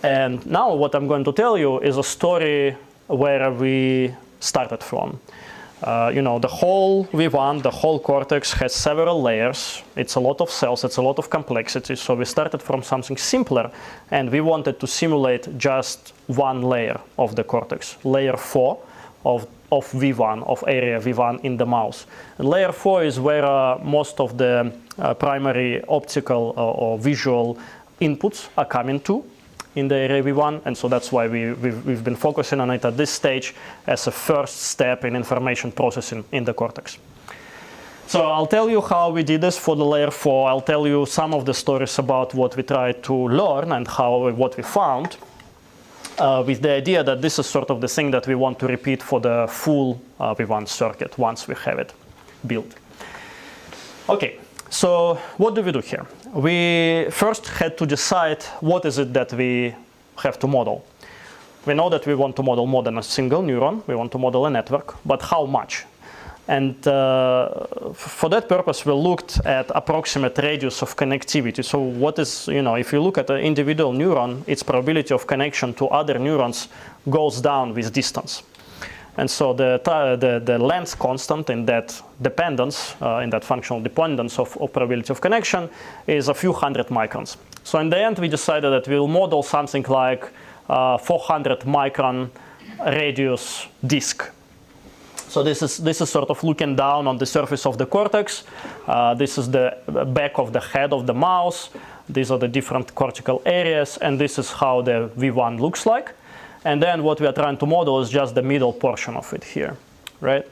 And now what I'm going to tell you is a story where we started from. The whole V1, the whole cortex has several layers. It's a lot of cells, it's a lot of complexity. So we started from something simpler, and we wanted to simulate just one layer of the cortex, layer 4 of V1, of area V1 in the mouse. And layer 4 is where most of the primary optical or visual inputs are coming to in the area V1, and so that's why we've been focusing on it at this stage as a first step in information processing in the cortex. So I'll tell you how we did this for the layer 4. I'll tell you some of the stories about what we tried to learn and what we found, with the idea that this is sort of the thing that we want to repeat for the full V1 circuit once we have it built. Okay. So what do we do here? We first had to decide what is it that we have to model. We know that we want to model more than a single neuron. We want to model a network, but how much? And for that purpose, we looked at approximate radius of connectivity. So what is, if you look at an individual neuron, its probability of connection to other neurons goes down with distance. And so the length constant in that dependence, in that functional dependence of probability of connection, is a few hundred microns. So in the end, we decided that we'll model something like 400 micron radius disk. So this is sort of looking down on the surface of the cortex. This is the back of the head of the mouse. These are the different cortical areas, and this is how the V1 looks like. And then what we are trying to model is just the middle portion of it here, right?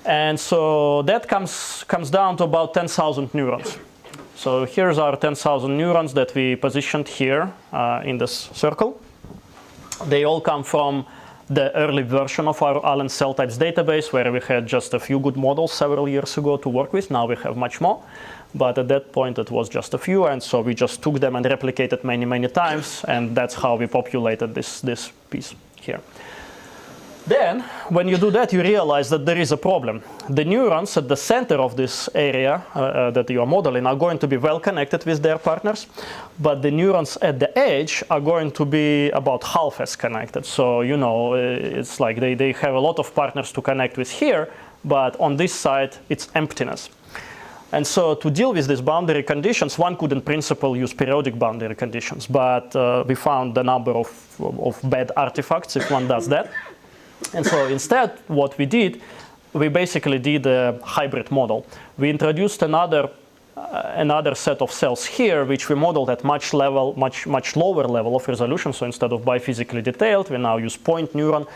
And so that comes down to about 10,000 neurons. So here's our 10,000 neurons that we positioned here in this circle. They all come from the early version of our Allen cell types database, where we had just a few good models several years ago to work with. Now we have much more. But at that point, it was just a few, and so we just took them and replicated many, many times, and that's how we populated this piece here. Then, when you do that, you realize that there is a problem. The neurons at the center of this area that you are modeling are going to be well connected with their partners, but the neurons at the edge are going to be about half as connected. So, it's like they have a lot of partners to connect with here, but on this side, it's emptiness. And so to deal with these boundary conditions, one could in principle use periodic boundary conditions, but we found a number of bad artifacts if one does that. And so instead, what we did, we basically did a hybrid model. We introduced another set of cells here, which we modeled at much lower level of resolution. So instead of biphysically detailed, we now use point neuron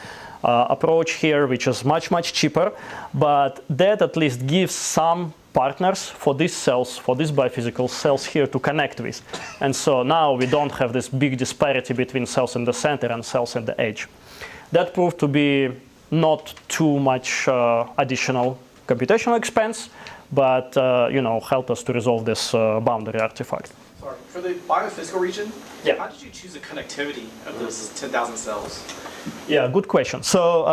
approach here, which is much, much cheaper. But that at least gives some partners for these cells, for these biophysical cells here to connect with. And so now we don't have this big disparity between cells in the center and cells at the edge. That proved to be not too much additional computational expense, but helped us to resolve this boundary artifact. Sorry, for the biophysical region, yeah. How did you choose the connectivity of those 10,000 cells? Yeah, good question. So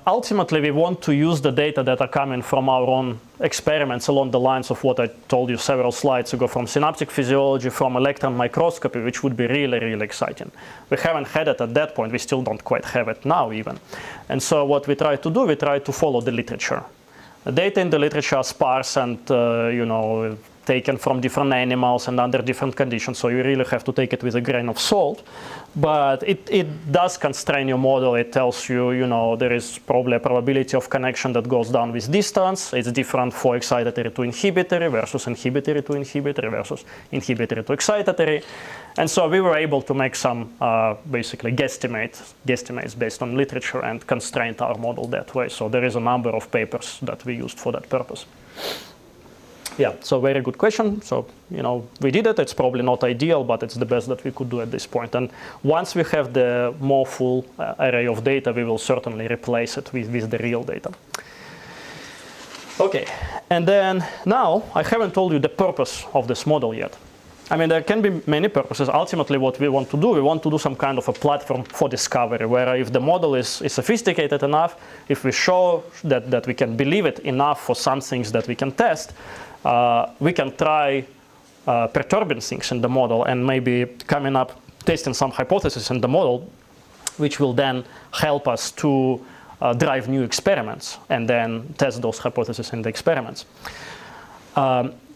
ultimately, we want to use the data that are coming from our own experiments along the lines of what I told you several slides ago from synaptic physiology, from electron microscopy, which would be really, really exciting. We haven't had it at that point. We still don't quite have it now even. And so what we try to do, we try to follow the literature. The data in the literature are sparse and, taken from different animals and under different conditions, so you really have to take it with a grain of salt. But it does constrain your model. It tells you, there is probably a probability of connection that goes down with distance. It's different for excitatory to inhibitory versus inhibitory to inhibitory versus inhibitory to excitatory. And so we were able to make some basically guesstimates based on literature and constrain our model that way. So there is a number of papers that we used for that purpose. Yeah, so very good question. So, we did it. It's probably not ideal, but it's the best that we could do at this point. And once we have the more full array of data, we will certainly replace it with the real data. Okay, and then now I haven't told you the purpose of this model yet. I mean, there can be many purposes. Ultimately, what we want to do some kind of a platform for discovery, where if the model is sophisticated enough, if we show that we can believe it enough for some things that we can test, we can try perturbing things in the model and maybe coming up, testing some hypotheses in the model, which will then help us to drive new experiments and then test those hypotheses in the experiments.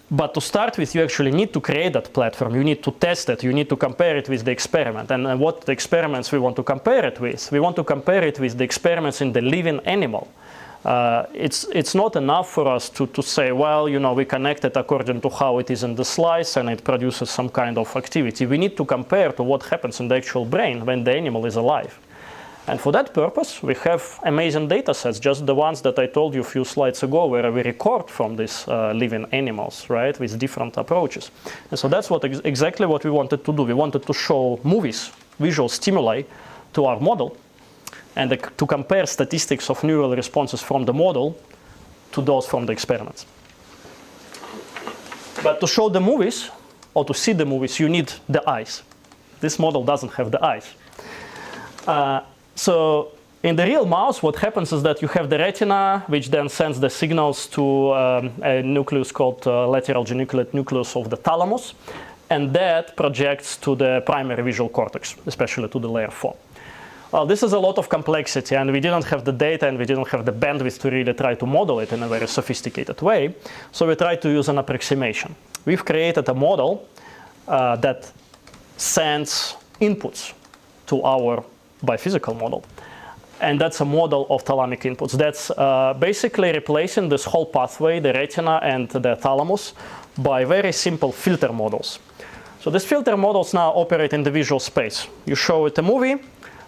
But to start with, you actually need to create that platform. You need to test it. You need to compare it with the experiment. And what the experiments we want to compare it with? We want to compare it with the experiments in the living animal. It's not enough for us to say, well, you know, we connect it according to how it is in the slice and it produces some kind of activity. We need to compare to what happens in the actual brain when the animal is alive. And for that purpose, we have amazing data sets, just the ones that I told you a few slides ago, where we record from these living animals, right, with different approaches. And so that's exactly what we wanted to do. We wanted to show movies, visual stimuli, to our model, and to compare statistics of neural responses from the model to those from the experiments. But to show the movies, or to see the movies, you need the eyes. This model doesn't have the eyes. So in the real mouse, what happens is that you have the retina, which then sends the signals to a nucleus called lateral geniculate nucleus of the thalamus, and that projects to the primary visual cortex, especially to the layer 4. This is a lot of complexity, and we didn't have the data and we didn't have the bandwidth to really try to model it in a very sophisticated way, so we tried to use an approximation. We've created a model that sends inputs to our biophysical model. And that's a model of thalamic inputs. That's basically replacing this whole pathway, the retina and the thalamus, by very simple filter models. So these filter models now operate in the visual space. You show it a movie,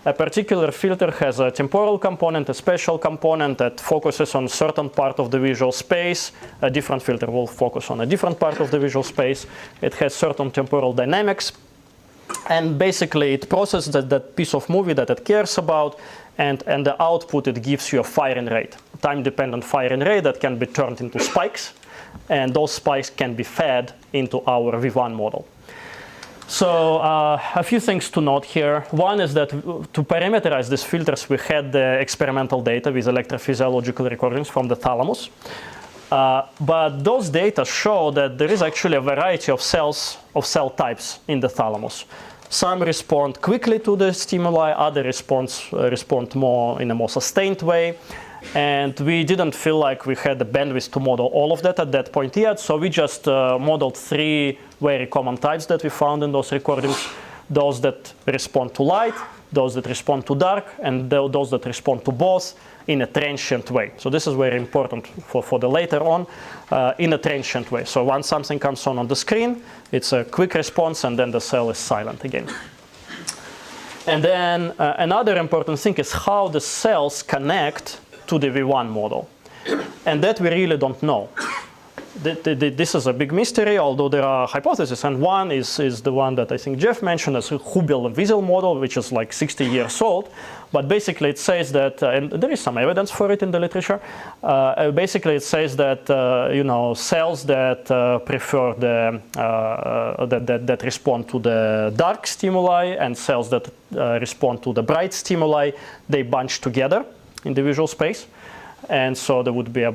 a particular filter has a temporal component, a spatial component that focuses on a certain part of the visual space. A different filter will focus on a different part of the visual space. It has certain temporal dynamics. And basically, it processes that piece of movie that it cares about, and the output, it gives you a firing rate, time-dependent firing rate that can be turned into spikes, and those spikes can be fed into our V1 model. So a few things to note here. One is that to parameterize these filters, we had the experimental data with electrophysiological recordings from the thalamus. But those data show that there is actually a variety of cell types in the thalamus. Some respond quickly to the stimuli, others respond more in a more sustained way. And we didn't feel like we had the bandwidth to model all of that at that point yet, so we just modeled 3 very common types that we found in those recordings: those that respond to light, those that respond to dark, and those that respond to both in a transient way. So this is very important for the later on, in a transient way. So once something comes on the screen, it's a quick response, and then the cell is silent again. And then another important thing is how the cells connect to the V1 model. And that we really don't know. This is a big mystery, although there are hypotheses. And one is the one that I think Jeff mentioned, as a Hubel-Wiesel model, which is like 60 years old. But basically it says that, and there is some evidence for it in the literature, basically it says that cells that prefer that respond to the dark stimuli and cells that respond to the bright stimuli, they bunch together in the visual space. And so there would be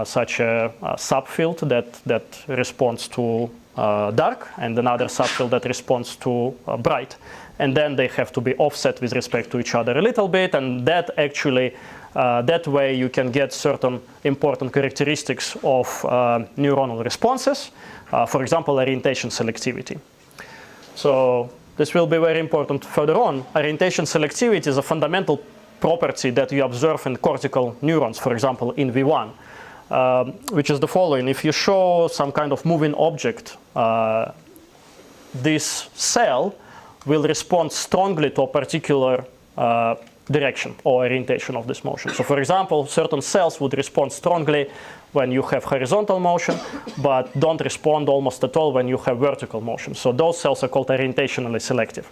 such a subfield that responds to dark, and another subfield that responds to bright. And then they have to be offset with respect to each other a little bit, and that actually, that way you can get certain important characteristics of neuronal responses, for example, orientation selectivity. So this will be very important further on. Orientation selectivity is a fundamental property that you observe in cortical neurons, for example, in V1, which is the following. If you show some kind of moving object, this cell will respond strongly to a particular direction or orientation of this motion. So for example, certain cells would respond strongly when you have horizontal motion, but don't respond almost at all when you have vertical motion. So those cells are called orientationally selective.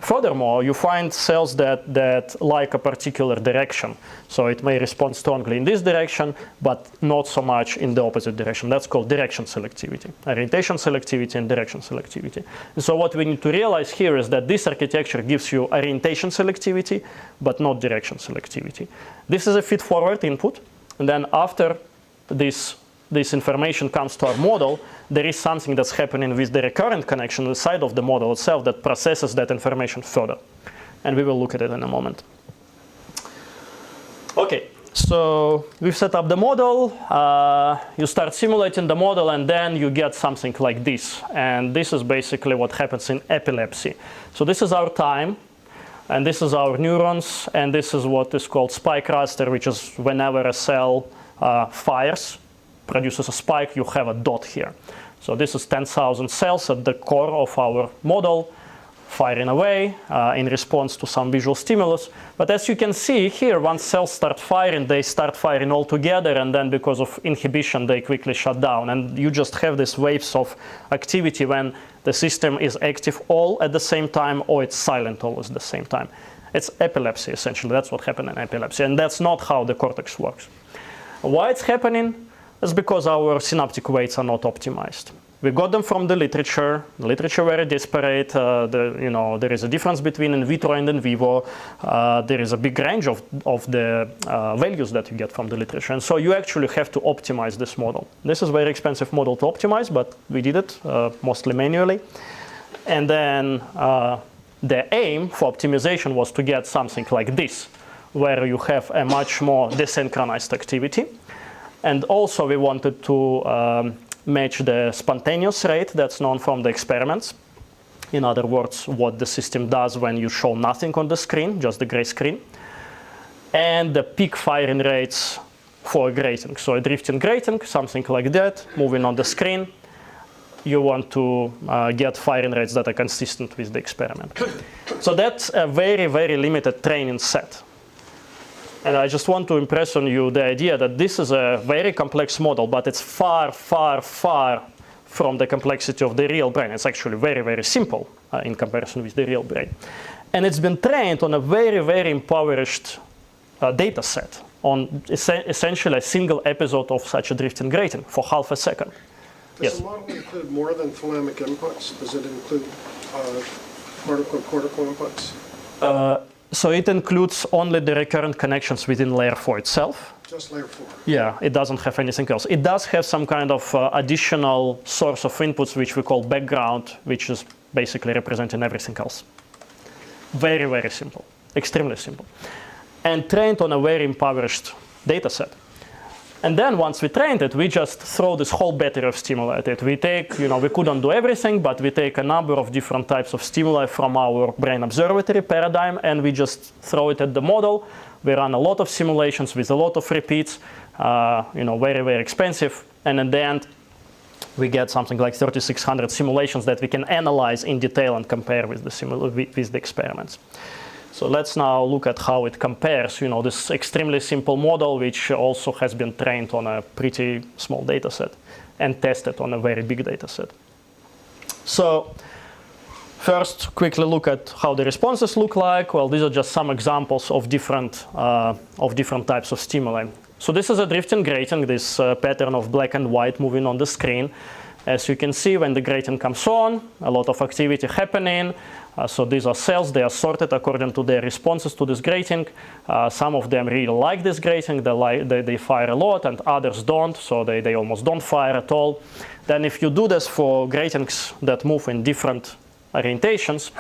Furthermore, you find cells that like a particular direction. So it may respond strongly in this direction, but not so much in the opposite direction. That's called direction selectivity, orientation selectivity and direction selectivity. And so what we need to realize here is that this architecture gives you orientation selectivity, but not direction selectivity. This is a feed-forward input. And then after this information comes to our model, there is something that's happening with the recurrent connection inside of the model itself that processes that information further. And we will look at it in a moment. OK, so we've set up the model. You start simulating the model, and then you get something like this. And this is basically what happens in epilepsy. So this is our time. And this is our neurons. And this is what is called spike raster, which is whenever a cell fires, produces a spike, you have a dot here. So this is 10,000 cells at the core of our model, firing away in response to some visual stimulus. But as you can see here, once cells start firing, they start firing all together, and then because of inhibition, they quickly shut down. And you just have these waves of activity when the system is active all at the same time, or it's silent all at the same time. It's epilepsy, essentially. That's what happened in epilepsy. And that's not how the cortex works. Why it's happening? It's because our synaptic weights are not optimized. We got them from the literature. The literature very disparate. There is a difference between in vitro and in vivo. There is a big range of the values that you get from the literature. And so you actually have to optimize this model. This is a very expensive model to optimize, but we did it mostly manually. And then the aim for optimization was to get something like this, where you have a much more desynchronized activity. And also we wanted to match the spontaneous rate that's known from the experiments. In other words, what the system does when you show nothing on the screen, just the gray screen. And the peak firing rates for grating. So a drifting grating, something like that, moving on the screen. You want to get firing rates that are consistent with the experiment. So that's a very, very limited training set. And I just want to impress on you the idea that this is a very complex model, but it's far, far, far from the complexity of the real brain. It's actually very, very simple in comparison with the real brain. And it's been trained on a very, very impoverished data set on essentially a single episode of such a drifting grating for half a second. Does the model include more than thalamic inputs? Does it include cortical inputs? So it includes only the recurrent connections within layer 4 itself. Just layer 4? Yeah, it doesn't have anything else. It does have some kind of additional source of inputs, which we call background, which is basically representing everything else. Very, very simple, extremely simple. And trained on a very impoverished data set. And then once we trained it, we just throw this whole battery of stimuli at it. We take, we couldn't do everything, but we take a number of different types of stimuli from our brain observatory paradigm, and we just throw it at the model. We run a lot of simulations with a lot of repeats, very, very expensive. And in the end, we get something like 3,600 simulations that we can analyze in detail and compare with the experiments. So let's now look at how it compares, this extremely simple model, which also has been trained on a pretty small data set and tested on a very big data set. So first, quickly look at how the responses look like. Well, these are just some examples of different types of stimuli. So this is a drifting grating, this pattern of black and white moving on the screen. As you can see, when the grating comes on, a lot of activity happening. So these are cells. They are sorted according to their responses to this grating. Some of them really like this grating. They fire a lot, and others don't. So they almost don't fire at all. Then if you do this for gratings that move in different orientations,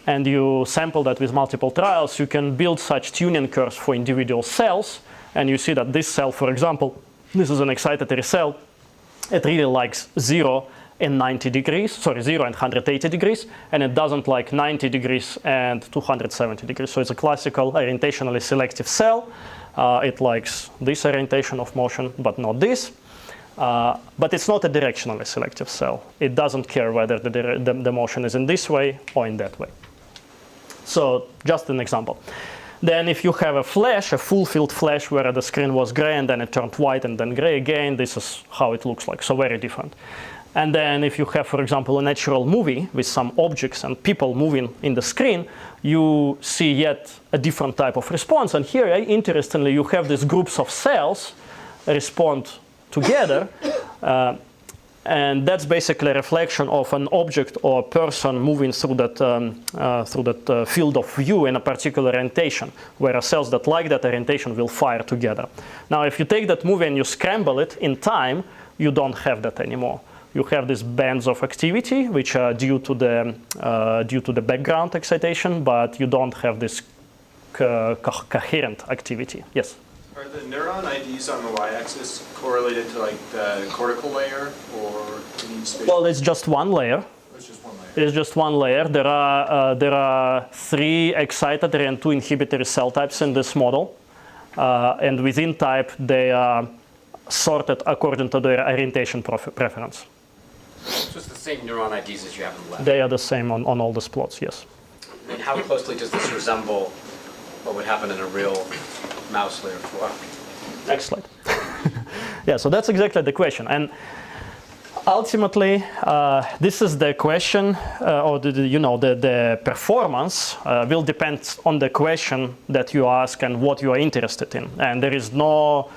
and you sample that with multiple trials, you can build such tuning curves for individual cells. And you see that this cell, for example, this is an excitatory cell. It really likes 0 and 90 degrees, 0 and 180 degrees, and it doesn't like 90 degrees and 270 degrees. So it's a classical orientationally selective cell. It likes this orientation of motion, but not this. But it's not a directionally selective cell. It doesn't care whether the motion is in this way or in that way. So just an example. Then if you have a flash, a full field flash where the screen was gray and then it turned white and then gray again, this is how it looks like, so very different. And then if you have, for example, a natural movie with some objects and people moving in the screen, you see yet a different type of response. And here, interestingly, you have these groups of cells respond together. And that's basically a reflection of an object or person moving through that field of view in a particular orientation, whereas cells that like that orientation will fire together. Now, if you take that movie and you scramble it in time, you don't have that anymore. You have these bands of activity, which are due to the background excitation, but you don't have this coherent activity. Yes? Are the neuron IDs on the y-axis correlated to like the cortical layer or any spatial? Well, it's just one layer. It's just one layer. It's just one layer. There are 3 excitatory and 2 inhibitory cell types in this model. And within type, they are sorted according to their orientation preference. So it's the same neuron IDs as you have on the left. They are the same on all these plots, yes. And how closely does this resemble what would happen in a real mouse layer 4? Next slide. Yeah, so that's exactly the question. And ultimately, this is the question, or the performance will depend on the question that you ask and what you are interested in. And there is no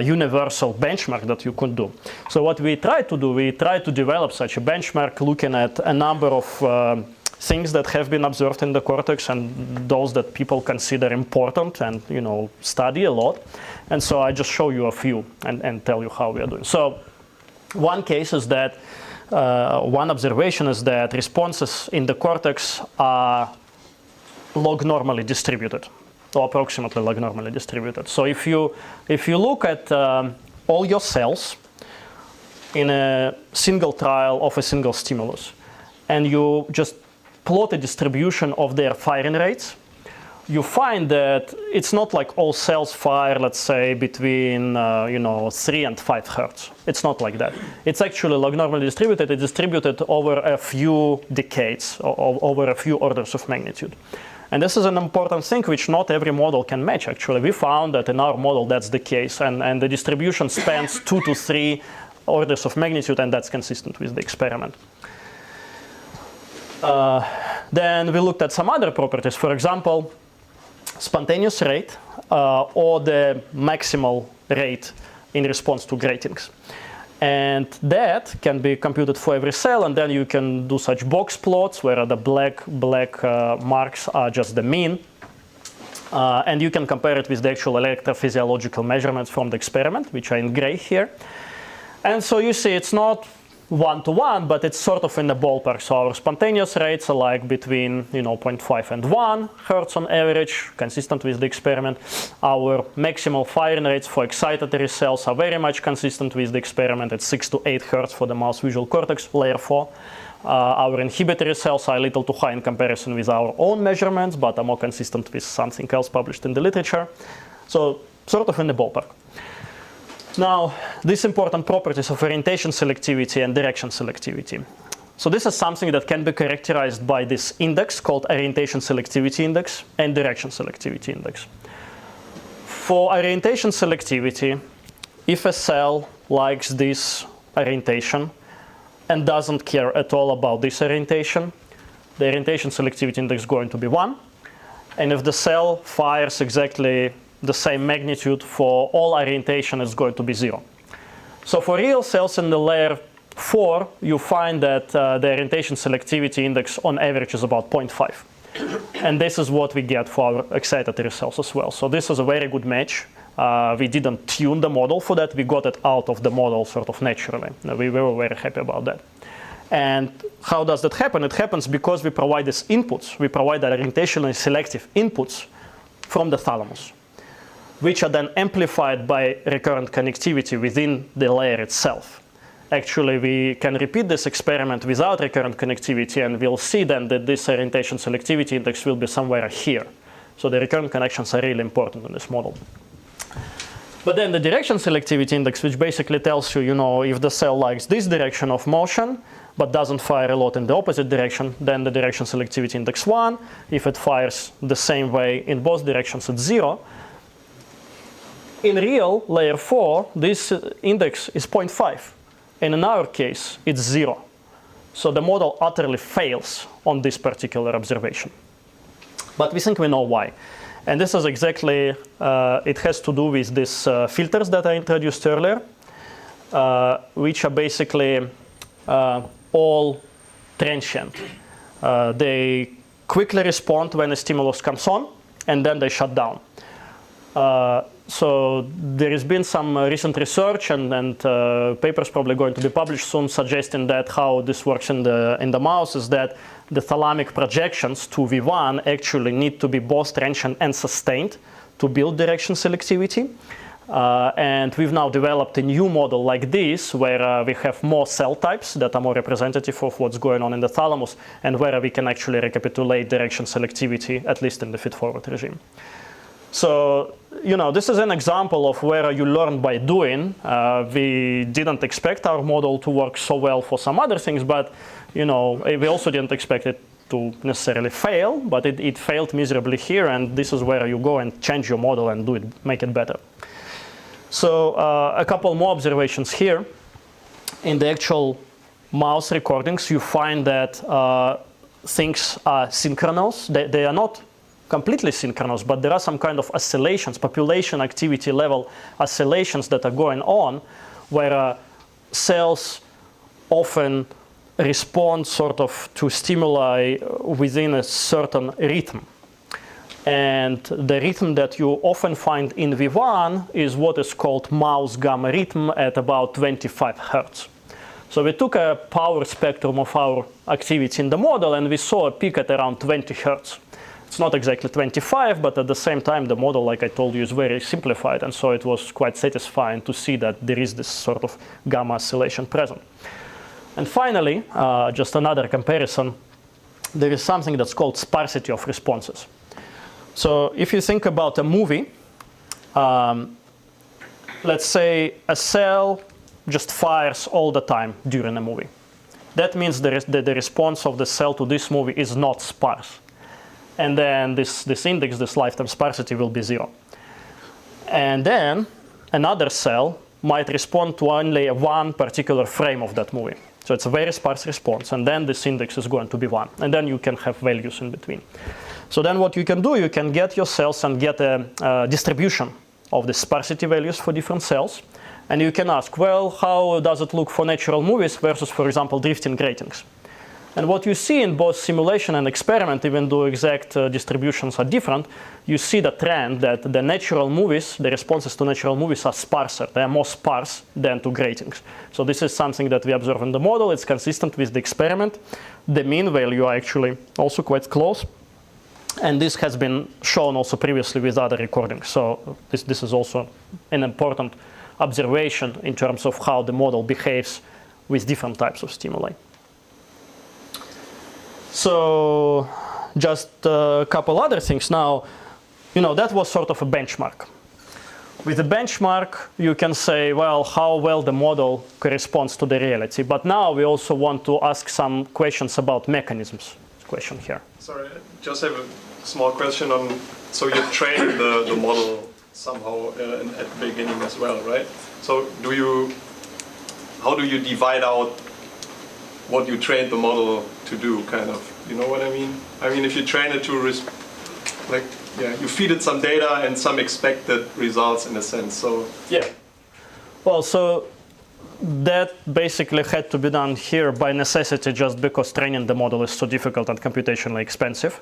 universal benchmark that you could do. So what we try to do, we try to develop such a benchmark looking at a number of things that have been observed in the cortex and those that people consider important and study a lot. And so I just show you a few and tell you how we are doing. So one case is that, one observation is that responses in the cortex are log normally distributed, or approximately log normally distributed. So if you look at all your cells in a single trial of a single stimulus, and you just plot a distribution of their firing rates, you find that it's not like all cells fire, let's say, between 3 and 5 hertz. It's not like that. It's actually log normally distributed. It's distributed over a few decades, or over a few orders of magnitude. And this is an important thing which not every model can match, actually. We found that in our model that's the case, and the distribution spans 2 to 3 orders of magnitude, and that's consistent with the experiment. Then we looked at some other properties. For example, spontaneous rate or the maximal rate in response to gratings. And that can be computed for every cell, and then you can do such box plots where the black marks are just the mean. And you can compare it with the actual electrophysiological measurements from the experiment, which are in gray here. And so you see it's not 1-to-1, but it's sort of in the ballpark. So our spontaneous rates are like between 0.5 and 1 hertz on average, consistent with the experiment. Our maximal firing rates for excitatory cells are very much consistent with the experiment. It's 6 to 8 hertz for the mouse visual cortex, layer 4. Our inhibitory cells are a little too high in comparison with our own measurements, but are more consistent with something else published in the literature. So sort of in the ballpark. Now, these important properties of orientation selectivity and direction selectivity. So this is something that can be characterized by this index called orientation selectivity index and direction selectivity index. For orientation selectivity, if a cell likes this orientation and doesn't care at all about this orientation, the orientation selectivity index is going to be 1. And if the cell fires exactly the same magnitude for all orientation, is going to be 0. So for real cells in the layer 4, you find that the orientation selectivity index on average is about 0.5. And this is what we get for our excitatory cells as well. So this is a very good match. We didn't tune the model for that. We got it out of the model sort of naturally. We were very happy about that. And how does that happen? It happens because we provide these inputs. We provide orientationally selective inputs from the thalamus, which are then amplified by recurrent connectivity within the layer itself. Actually, we can repeat this experiment without recurrent connectivity, and we'll see then that this orientation selectivity index will be somewhere here. So the recurrent connections are really important in this model. But then the direction selectivity index, which basically tells you, if the cell likes this direction of motion, but doesn't fire a lot in the opposite direction, then the direction selectivity index 1. If it fires the same way in both directions, it's 0. In real layer 4, this index is 0.5. and in our case, it's 0. So the model utterly fails on this particular observation. But we think we know why. And this is exactly, it has to do with these filters that I introduced earlier, which are basically all transient. They quickly respond when a stimulus comes on, and then they shut down. So there has been some recent research, and papers probably going to be published soon, suggesting that how this works in the mouse is that the thalamic projections to V1 actually need to be both transient and sustained to build direction selectivity. And we've now developed a new model like this, where we have more cell types that are more representative of what's going on in the thalamus, and where we can actually recapitulate direction selectivity, at least in the feed-forward regime. So, this is an example of where you learn by doing. We didn't expect our model to work so well for some other things, but, we also didn't expect it to necessarily fail, but it failed miserably here, and this is where you go and change your model and make it better. So a couple more observations here. In the actual mouse recordings, you find that things are synchronous. They are not completely synchronous, but there are some kind of oscillations, population activity level oscillations that are going on, where cells often respond sort of to stimuli within a certain rhythm. And the rhythm that you often find in V1 is what is called mouse gamma rhythm at about 25 Hertz. So we took a power spectrum of our activity in the model, and we saw a peak at around 20 Hertz. It's not exactly 25, but at the same time, the model, like I told you, is very simplified. And so it was quite satisfying to see that there is this sort of gamma oscillation present. And finally, just another comparison, there is something that's called sparsity of responses. So if you think about a movie, let's say a cell just fires all the time during a movie. That means the response of the cell to this movie is not sparse. And then this index, this lifetime sparsity, will be 0. And then another cell might respond to only one particular frame of that movie. So it's a very sparse response. And then this index is going to be 1. And then you can have values in between. So then what you can do, you can get your cells and get a distribution of the sparsity values for different cells. And you can ask, well, how does it look for natural movies versus, for example, drifting gratings? And what you see in both simulation and experiment, even though exact distributions are different, you see the trend that the natural movies, the responses to natural movies are sparser. They are more sparse than to gratings. So this is something that we observe in the model. It's consistent with the experiment. The mean value are actually also quite close. And this has been shown also previously with other recordings. So this is also an important observation in terms of how the model behaves with different types of stimuli. So just a couple other things. Now, that was sort of a benchmark. With a benchmark, you can say, well, how well the model corresponds to the reality. But now we also want to ask some questions about mechanisms. Question here. Sorry, just have a small question on, so you trained the model somehow at the beginning as well, right? So how do you divide out what you trained the model to do, kind of? You know what I mean? I mean, if you train it to, you feed it some data and some expected results in a sense, so. Yeah. Well, so that basically had to be done here by necessity, just because training the model is so difficult and computationally expensive.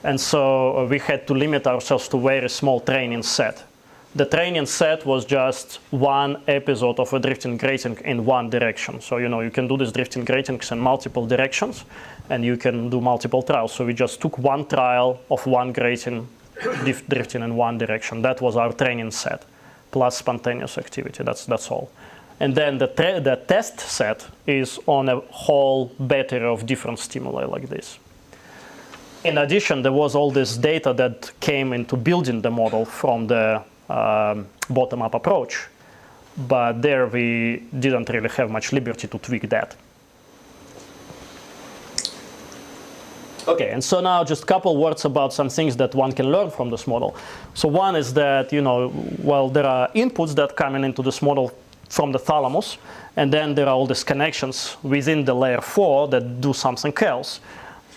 And so we had to limit ourselves to very small training set. The training set was just one episode of a drifting grating in one direction. So, you can do these drifting gratings in multiple directions, and you can do multiple trials. So we just took one trial of one grating drifting in one direction. That was our training set, plus spontaneous activity. That's all. And then the test set is on a whole battery of different stimuli like this. In addition, there was all this data that came into building the model from the bottom-up approach. But there we didn't really have much liberty to tweak that. OK, and so now just a couple words about some things that one can learn from this model. So one is that, well, there are inputs that come into this model from the thalamus, and then there are all these connections within the layer 4 that do something else.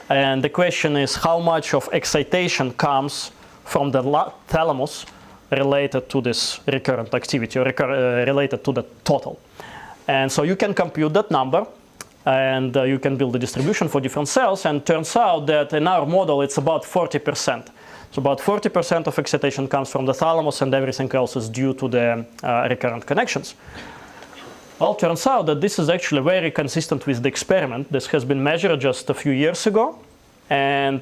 And the question is how much of excitation comes from the thalamus related to this recurrent activity, or related to the total. And so you can compute that number, and you can build a distribution for different cells, and turns out that in our model it's about 40%. So about 40% of excitation comes from the thalamus, and everything else is due to the recurrent connections. Well, turns out that this is actually very consistent with the experiment. This has been measured just a few years ago, and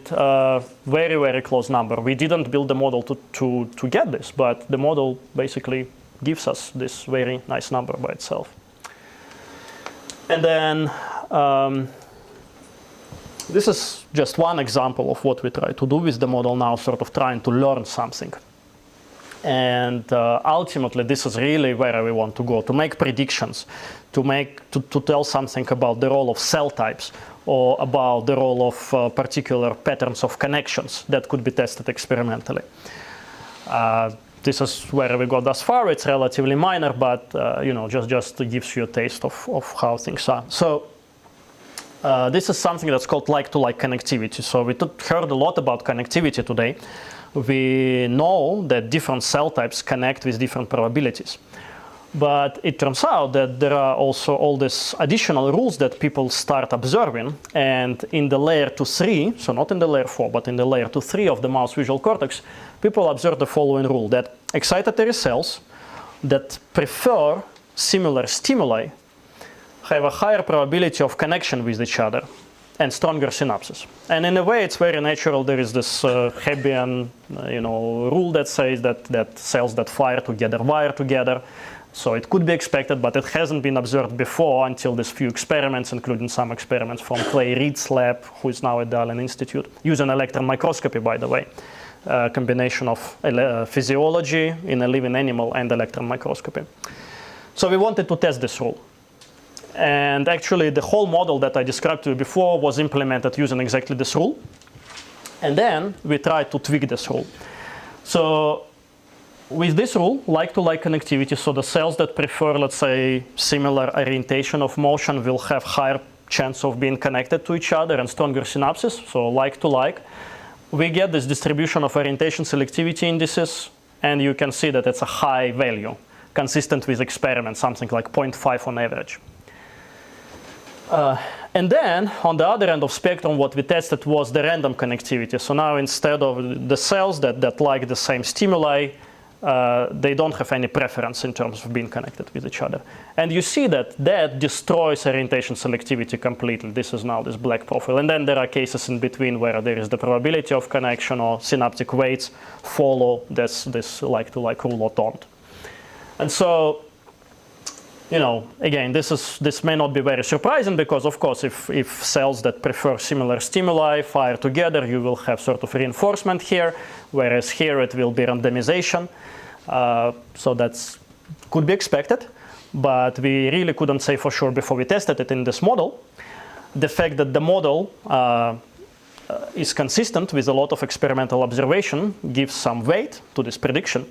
very, very close number. We didn't build the model to get this, but the model basically gives us this very nice number by itself. And then this is just one example of what we try to do with the model now, sort of trying to learn something. And ultimately, this is really where we want to go, to make predictions, to tell something about the role of cell types, or about the role of particular patterns of connections that could be tested experimentally. This is where we got thus far. It's relatively minor, but just gives you a taste of how things are. So this is something that's called like-to-like connectivity. So we heard a lot about connectivity today. We know that different cell types connect with different probabilities. But it turns out that there are also all these additional rules that people start observing. And in the layer 2-3, so not in the layer 4, but in the layer 2-3 of the mouse visual cortex, people observe the following rule, that excitatory cells that prefer similar stimuli have a higher probability of connection with each other and stronger synapses. And in a way, it's very natural. There is this Hebbian rule that says that cells that fire together wire together. So it could be expected, but it hasn't been observed before until these few experiments, including some experiments from Clay Reed's lab, who is now at the Allen Institute, using electron microscopy, by the way, a combination of physiology in a living animal and electron microscopy. So we wanted to test this rule. And actually, the whole model that I described to you before was implemented using exactly this rule. And then we tried to tweak this rule. So with this rule, like-to-like connectivity, so the cells that prefer, let's say, similar orientation of motion will have higher chance of being connected to each other and stronger synapses, so like-to-like. We get this distribution of orientation selectivity indices, and you can see that it's a high value, consistent with experiments, something like 0.5 on average. And then, on the other end of spectrum, what we tested was the random connectivity. So now instead of the cells that like the same stimuli, they don't have any preference in terms of being connected with each other. And you see that destroys orientation selectivity completely. This is now this black profile. And then there are cases in between where there is the probability of connection or synaptic weights follow this like-to-like rule or don't. And so, again, this may not be very surprising because, of course, if cells that prefer similar stimuli fire together, you will have sort of reinforcement here, whereas here it will be randomization. So that could be expected, but we really couldn't say for sure before we tested it in this model. The fact that the model is consistent with a lot of experimental observation gives some weight to this prediction.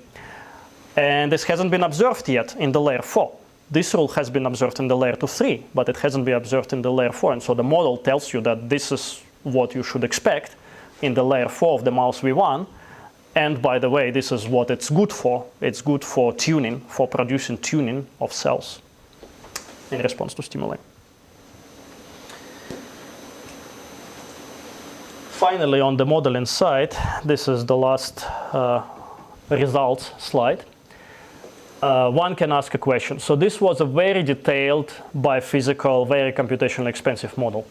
And this hasn't been observed yet in the layer 4. This rule has been observed in the layer 2-3, but it hasn't been observed in the layer 4. And so the model tells you that this is what you should expect in the layer 4 of the mouse V1. And by the way, this is what it's good for. It's good for tuning, for producing tuning of cells in response to stimuli. Finally, on the modeling side, this is the last results slide. One can ask a question. So this was a very detailed, biophysical, very computationally expensive model.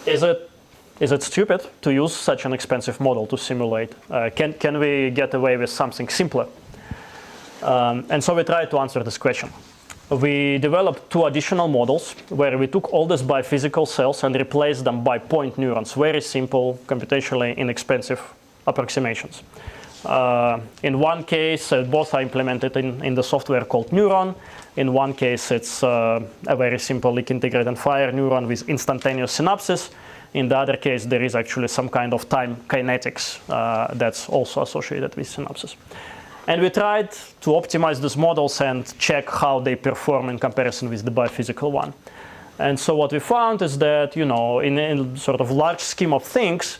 Is it stupid to use such an expensive model to simulate? Can we get away with something simpler? And so we tried to answer this question. We developed 2 additional models where we took all these biophysical cells and replaced them by point neurons, very simple, computationally inexpensive approximations. In one case, both are implemented in the software called Neuron. In one case, it's a very simple leak integrated fire neuron with instantaneous synapses. In the other case, there is actually some kind of time kinetics that's also associated with synapses. And we tried to optimize these models and check how they perform in comparison with the biophysical one. And so what we found is that, in a sort of large scheme of things,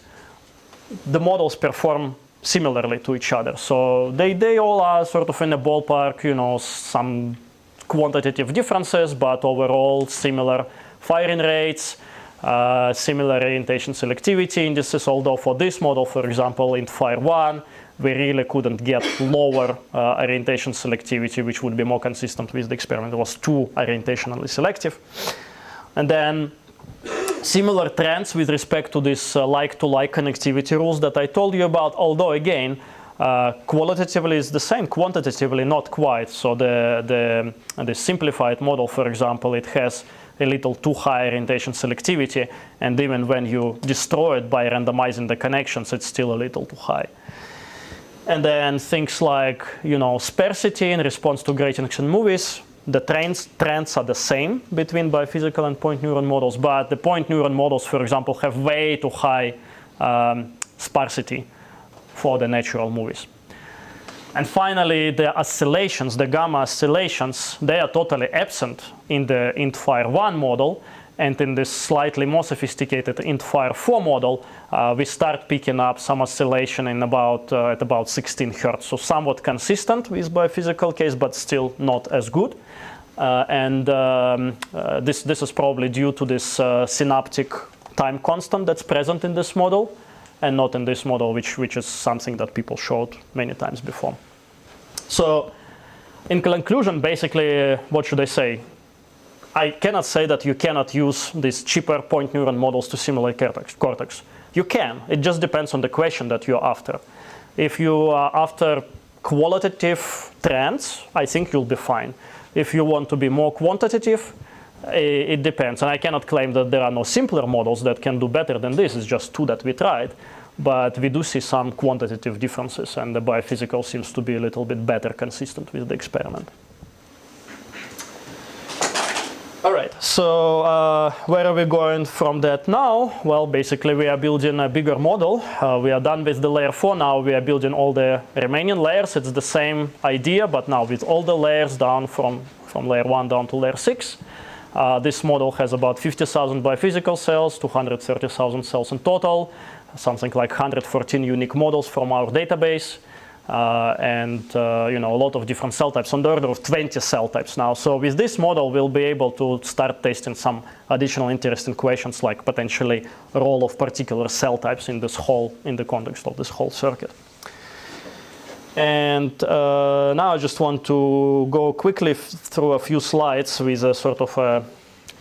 the models perform similarly to each other. So they all are sort of in a ballpark, some quantitative differences, but overall similar firing rates, similar orientation selectivity indices, although for this model, for example, in FIRE1, we really couldn't get lower orientation selectivity, which would be more consistent with the experiment. It was too orientationally selective. And then similar trends with respect to this like-to-like connectivity rules that I told you about, although again, qualitatively is the same, quantitatively not quite. So the simplified model, for example, it has a little too high orientation selectivity, and even when you destroy it by randomizing the connections, it's still a little too high. And then things like, sparsity in response to great action movies. The trends are the same between biophysical and point neuron models, but the point neuron models, for example, have way too high sparsity for the natural movies. And finally, the oscillations, the gamma oscillations, they are totally absent in the INT-FIRE1 model. And in this slightly more sophisticated INT-FIRE4 model, we start picking up some oscillation in at about 16 Hertz. So somewhat consistent with biophysical case, but still not as good. This is probably due to this synaptic time constant that's present in this model, and not in this model, which is something that people showed many times before. So in conclusion, basically, what should I say? I cannot say that you cannot use these cheaper point neuron models to simulate cortex. You can. It just depends on the question that you're after. If you are after qualitative trends, I think you'll be fine. If you want to be more quantitative, it depends. And I cannot claim that there are no simpler models that can do better than this. It's just two that we tried. But we do see some quantitative differences, and the biophysical seems to be a little bit better consistent with the experiment. All right, so where are we going from that now? Well, basically, we are building a bigger model. We are done with the layer 4 now. We are building all the remaining layers. It's the same idea, but now with all the layers down from layer 1 down to layer 6. This model has about 50,000 biophysical cells, 230,000 cells in total, something like 114 unique models from our database. And a lot of different cell types, on the order of 20 cell types now. So with this model, we'll be able to start testing some additional interesting questions, like potentially role of particular cell types in the context of this whole circuit. And now I just want to go quickly through a few slides with a sort of a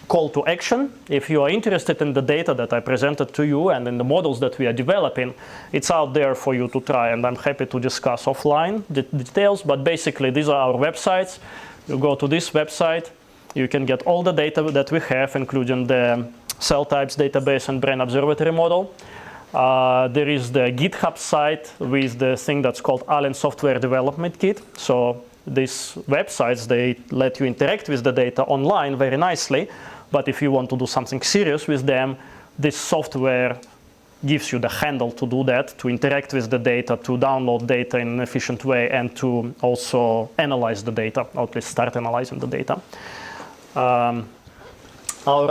call to action. If you are interested in the data that I presented to you and in the models that we are developing, it's out there for you to try, and I'm happy to discuss offline the details. But basically, these are our websites. You go to this website, you can get all the data that we have, including the cell types database and brain observatory model. There is the GitHub site with the thing that's called Allen Software Development Kit. So these websites, they let you interact with the data online very nicely. But if you want to do something serious with them, this software gives you the handle to do that, to interact with the data, to download data in an efficient way, and to also analyze the data, or at least start analyzing the data. Our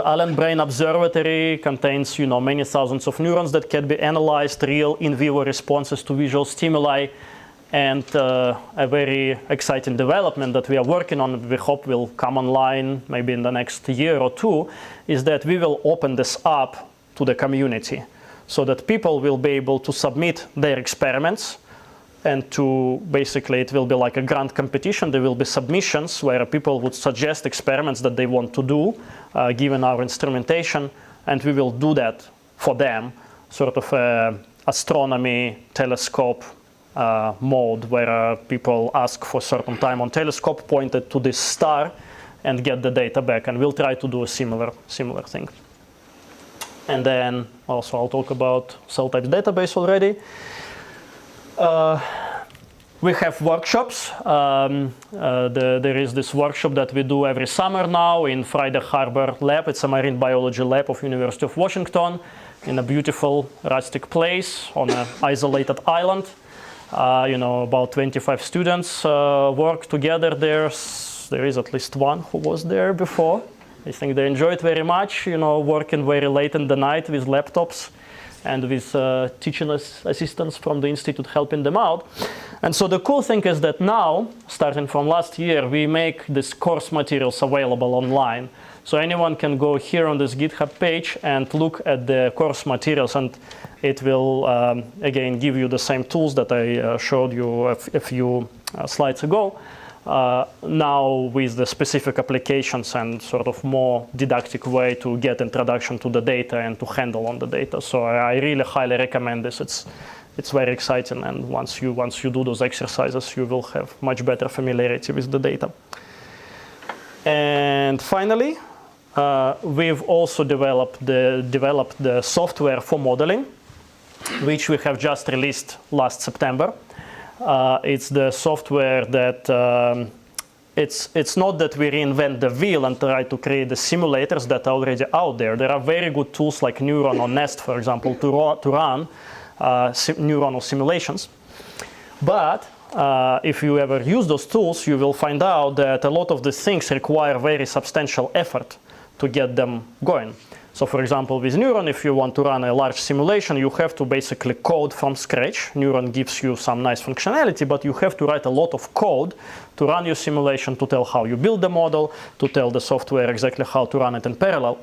Allen Brain Observatory contains many thousands of neurons that can be analyzed, real in vivo responses to visual stimuli. And a very exciting development that we are working on, we hope will come online maybe in the next year or two, is that we will open this up to the community so that people will be able to submit their experiments, and to basically it will be like a grant competition. There will be submissions where people would suggest experiments that they want to do given our instrumentation, and we will do that for them, sort of astronomy telescope mode, where people ask for a certain time on telescope pointed to this star and get the data back, and we'll try to do a similar thing. And then also I'll talk about cell types database already. We have workshops. There is this workshop that we do every summer now in Friday Harbor Lab. It's a marine biology lab of University of Washington in a beautiful rustic place on an isolated island. About 25 students work together there. There is at least one who was there before. I think they enjoy it very much, working very late in the night with laptops and with teaching assistants from the institute helping them out. And so the cool thing is that now, starting from last year, we make these course materials available online. So anyone can go here on this GitHub page and look at the course materials, and it will, again, give you the same tools that I showed you a few slides ago. Now with the specific applications and sort of more didactic way to get introduction to the data and to handle on the data. So I really highly recommend this. It's very exciting, and once you do those exercises, you will have much better familiarity with the data. And finally, we've also developed the software for modeling, which we have just released last September. It's the software that it's not that we reinvent the wheel and try to create the simulators that are already out there. There are very good tools like Neuron or Nest, for example, to run neuronal simulations. But if you ever use those tools, you will find out that a lot of these things require very substantial effort to get them going. So for example, with Neuron, if you want to run a large simulation, you have to basically code from scratch. Neuron gives you some nice functionality, but you have to write a lot of code to run your simulation, to tell how you build the model, to tell the software exactly how to run it in parallel.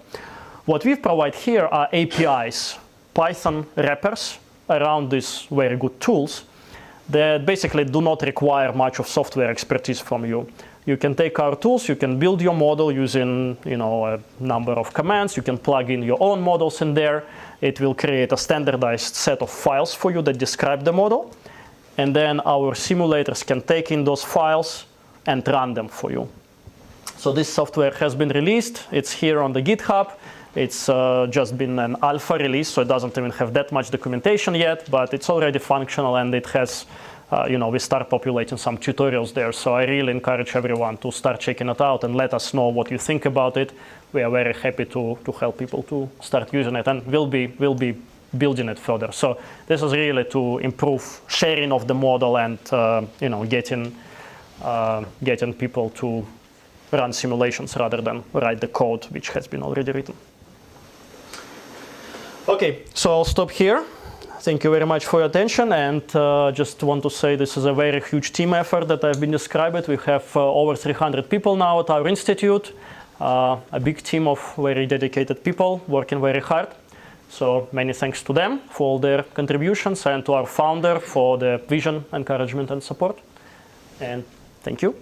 What we provide here are APIs, Python wrappers around these very good tools that basically do not require much of software expertise from you. You can take our tools, you can build your model using a number of commands. You can plug in your own models in there. It will create a standardized set of files for you that describe the model. And then our simulators can take in those files and run them for you. So this software has been released. It's here on the GitHub. It's just been an alpha release, so it doesn't even have that much documentation yet, but it's already functional, and it has we start populating some tutorials there. So I really encourage everyone to start checking it out and let us know what you think about it. We are very happy to help people to start using it, and we'll be building it further. So this is really to improve sharing of the model and getting people to run simulations rather than write the code which has been already written. Okay, so I'll stop here. Thank you very much for your attention, and just want to say this is a very huge team effort that I've been describing. We have over 300 people now at our institute, a big team of very dedicated people working very hard. So many thanks to them for all their contributions, and to our founder for the vision, encouragement, and support. And thank you.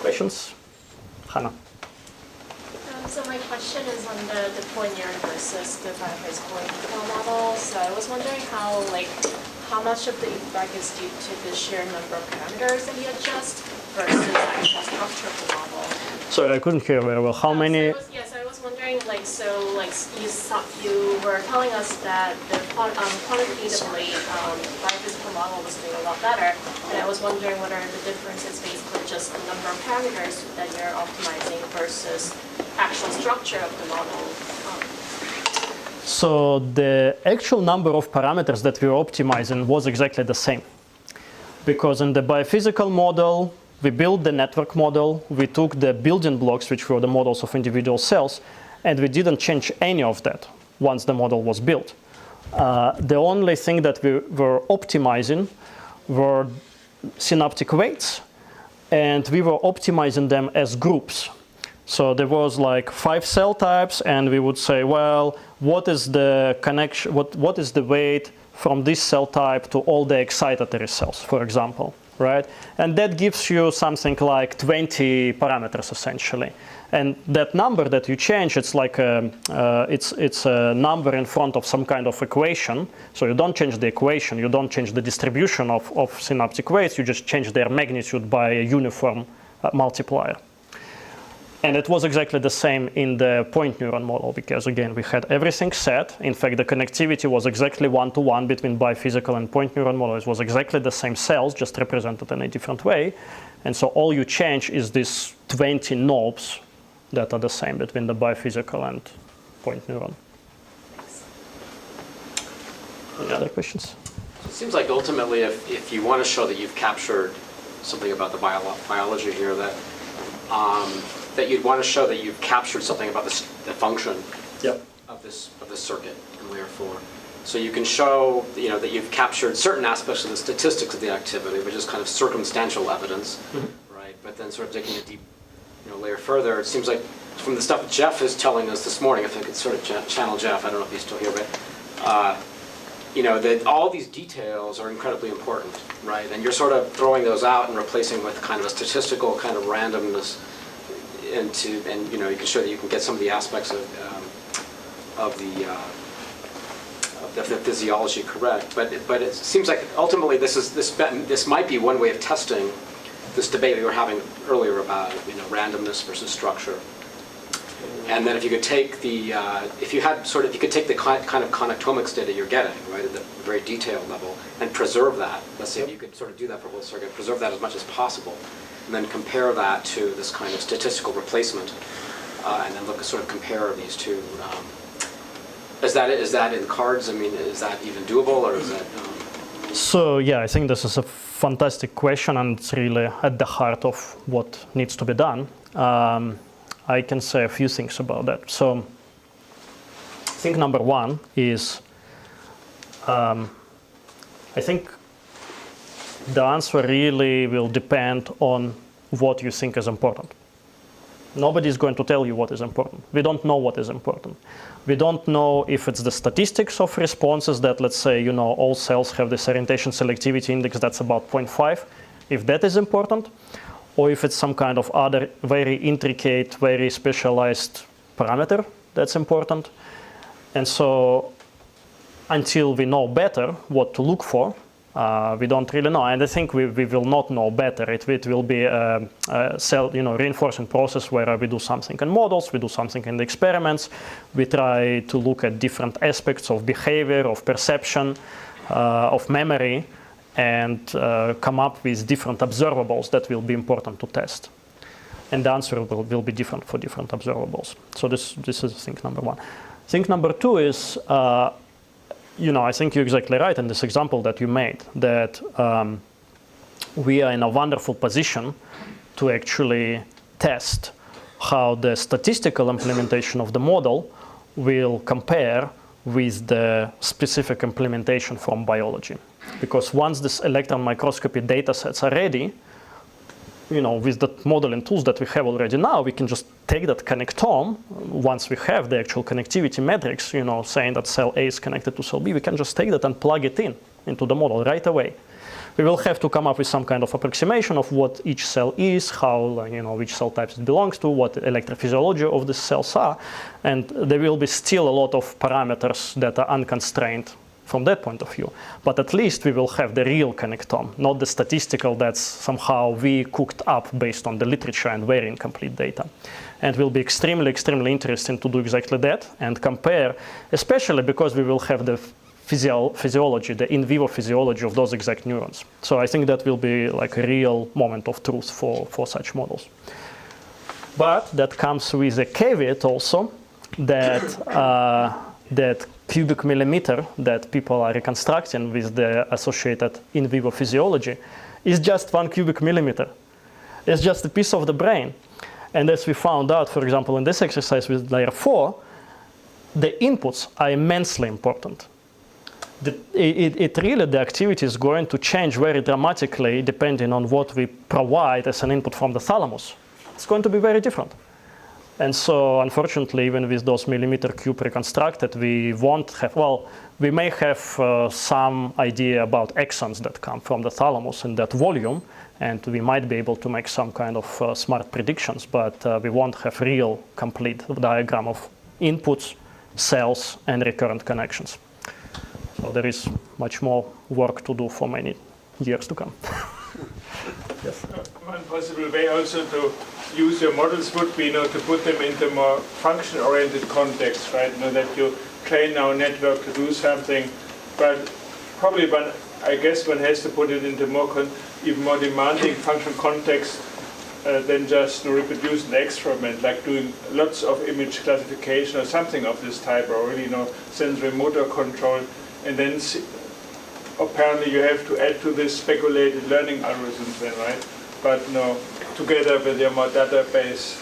Questions? Hannah. So my question is on the point neuron versus the biophysical model. So I was wondering how much of the feedback is due to the sheer number of parameters that you adjust versus the actual structure of the model. Sorry, I couldn't hear very well. How many? I was wondering, you were telling us that the quantitatively biophysical model was doing a lot better, and I was wondering what are the differences basically just the number of parameters that you're optimizing versus actual structure of the model. So the actual number of parameters that we were optimizing was exactly the same, because in the biophysical model, we built the network model, we took the building blocks, which were the models of individual cells, and we didn't change any of that once the model was built. The only thing that we were optimizing were synaptic weights, and we were optimizing them as groups. So there was like 5 cell types, and we would say, well, what is the connection, what is the weight from this cell type to all the excitatory cells, for example, right? And that gives you something like 20 parameters essentially. And that number that you change, it's like it's a number in front of some kind of equation. So you don't change the equation, you don't change the distribution of synaptic weights, you just change their magnitude by a uniform multiplier. And it was exactly the same in the point neuron model, because again, we had everything set. In fact, the connectivity was exactly 1-to-1 between biophysical and point neuron model. It was exactly the same cells, just represented in a different way. And so all you change is these 20 knobs that are the same between the biophysical and point neuron. Any other questions? It seems like ultimately, if you want to show that you've captured something about the biology here, that that you'd want to show that you've captured something about the function of this circuit in layer 4. So you can show, that you've captured certain aspects of the statistics of the activity, which is kind of circumstantial evidence, right? But then sort of digging a deep, layer further, it seems like from the stuff Jeff is telling us this morning, if I could sort of channel Jeff, I don't know if he's still here, but that all these details are incredibly important, right? And you're sort of throwing those out and replacing with kind of a statistical kind of randomness and you can show that you can get some of the aspects of the physiology correct. But it seems like ultimately this might be one way of testing this debate we were having earlier about randomness versus structure. And then if you could take the if you could take the kind of connectomics data you're getting, right, at the very detailed level, and preserve that. Let's say if you could sort of do that for a whole circuit, preserve that as much as possible, and then compare that to this kind of statistical replacement, and then sort of compare these two. Is that in cards? I mean, is that even doable, or is that? So yeah, I think this is a fantastic question, and it's really at the heart of what needs to be done. I can say a few things about that. So I think number one is, I think the answer really will depend on what you think is important. Nobody is going to tell you what is important. We don't know what is important. We don't know if it's the statistics of responses that, let's say, all cells have this orientation selectivity index that's about 0.5, if that is important, or if it's some kind of other very intricate, very specialized parameter that's important. And so until we know better what to look for, we don't really know. And I think we will not know better. It will be a cell reinforcing process where we do something in models, we do something in the experiments, we try to look at different aspects of behavior, of perception, of memory, and come up with different observables that will be important to test. And the answer will be different for different observables. So this is thing number one. Thing number two is, I think you're exactly right in this example that you made, that we are in a wonderful position to actually test how the statistical implementation of the model will compare with the specific implementation from biology. Because once this electron microscopy data sets are ready, with the modeling tools that we have already now, we can just take that connectome. Once we have the actual connectivity metrics, saying that cell A is connected to cell B, we can just take that and plug it into the model right away. We will have to come up with some kind of approximation of what each cell is, how, which cell types it belongs to, what the electrophysiology of the cells are, and there will be still a lot of parameters that are unconstrained from that point of view. But at least we will have the real connectome, not the statistical that's somehow we cooked up based on the literature and very incomplete data. And it will be extremely, extremely interesting to do exactly that and compare, especially because we will have the physiology, the in vivo physiology of those exact neurons. So I think that will be like a real moment of truth for such models. But that comes with a caveat also that that cubic millimeter that people are reconstructing with the associated in vivo physiology is just 1 cubic millimeter. It's just a piece of the brain. And as we found out, for example, in this exercise with layer 4, the inputs are immensely important. The activity is going to change very dramatically depending on what we provide as an input from the thalamus. It's going to be very different. And so, unfortunately, even with those millimeter cube reconstructed, we won't have, we may have some idea about axons that come from the thalamus in that volume, and we might be able to make some kind of smart predictions, but we won't have real complete diagram of inputs, cells, and recurrent connections. So there is much more work to do for many years to come. Yes. One possible way also to use your models would be, to put them into more function-oriented context, right? That you train our network to do something, but probably I guess one has to put it into even more demanding function context than just reproduce an experiment, like doing lots of image classification or something of this type, or really, sensory motor control, and then apparently you have to add to this speculated learning algorithms then, right? But together with your more database,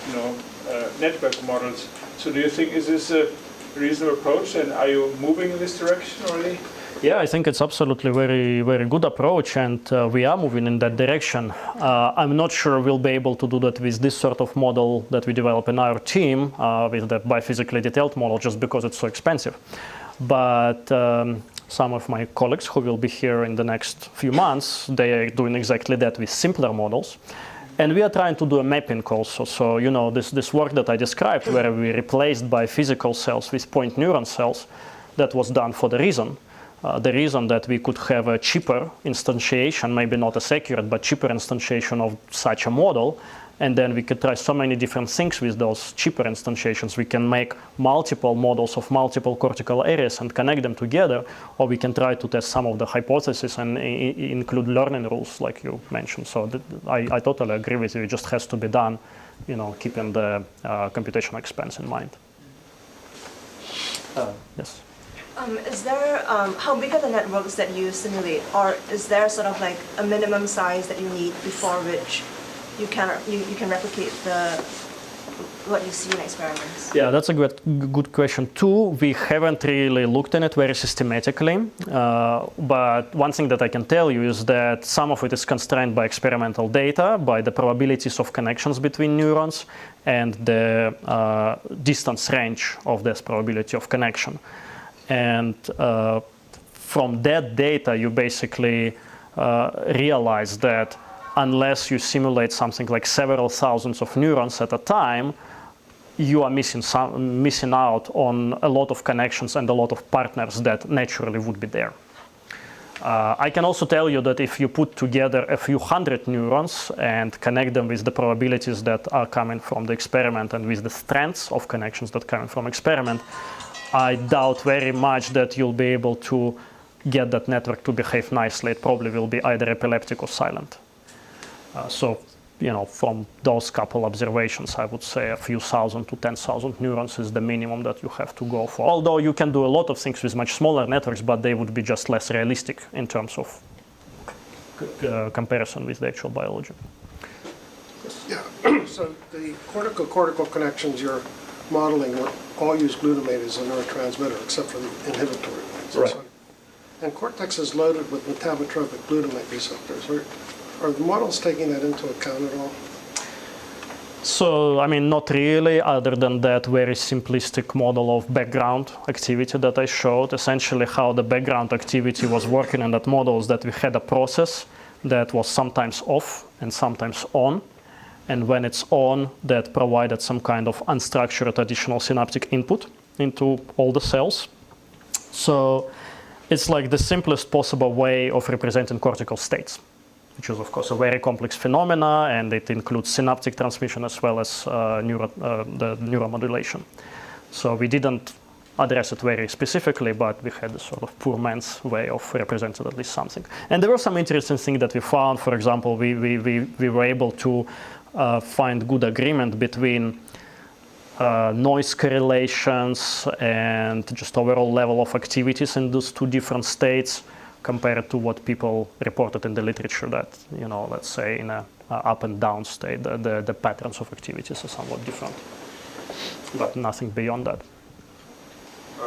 network models. So do you think is this a reasonable approach, and are you moving in this direction already? Yeah, I think it's absolutely very, very good approach, and we are moving in that direction. I'm not sure we'll be able to do that with this sort of model that we develop in our team, with that biophysically detailed model, just because it's so expensive. But some of my colleagues who will be here in the next few months, they are doing exactly that with simpler models. And we are trying to do a mapping also. So, this work that I described, where we replaced biophysical cells with point neuron cells, that was done for the reason that we could have a cheaper instantiation, maybe not as accurate, but cheaper instantiation of such a model. And then we could try so many different things with those cheaper instantiations. We can make multiple models of multiple cortical areas and connect them together, or we can try to test some of the hypotheses and include learning rules, like you mentioned. So I totally agree with you. It just has to be done, keeping the computational expense in mind. Yes. Is there, how big are the networks that you simulate? Or is there sort of like a minimum size that you need before which you can replicate what you see in experiments? Yeah, that's a good question too. We haven't really looked at it very systematically, but one thing that I can tell you is that some of it is constrained by experimental data, by the probabilities of connections between neurons, and the distance range of this probability of connection. And from that data, you basically realize that unless you simulate something like several thousands of neurons at a time, you are missing out on a lot of connections and a lot of partners that naturally would be there. I can also tell you that if you put together a few hundred neurons and connect them with the probabilities that are coming from the experiment and with the strengths of connections that come from experiment, I doubt very much that you'll be able to get that network to behave nicely. It probably will be either epileptic or silent. So, from those couple observations, I would say a few thousand to 10,000 neurons is the minimum that you have to go for. Although you can do a lot of things with much smaller networks, but they would be just less realistic in terms of comparison with the actual biology. Yeah, so the cortical connections you're modeling all use glutamate as a neurotransmitter, except for the inhibitory ones. Right. And cortex is loaded with metabotropic glutamate receptors. Are the models taking that into account at all? So, not really, other than that very simplistic model of background activity that I showed. Essentially, how the background activity was working in that model is that we had a process that was sometimes off and sometimes on. And when it's on, that provided some kind of unstructured additional synaptic input into all the cells. So it's like the simplest possible way of representing cortical states, which is, of course, a very complex phenomena, and it includes synaptic transmission as well as the neuromodulation. So we didn't address it very specifically, but we had a sort of poor man's way of representing at least something. And there were some interesting things that we found. For example, we were able to find good agreement between noise correlations and just overall level of activities in those two different states, compared to what people reported in the literature that, let's say in a up and down state, the patterns of activities are somewhat different, but nothing beyond that.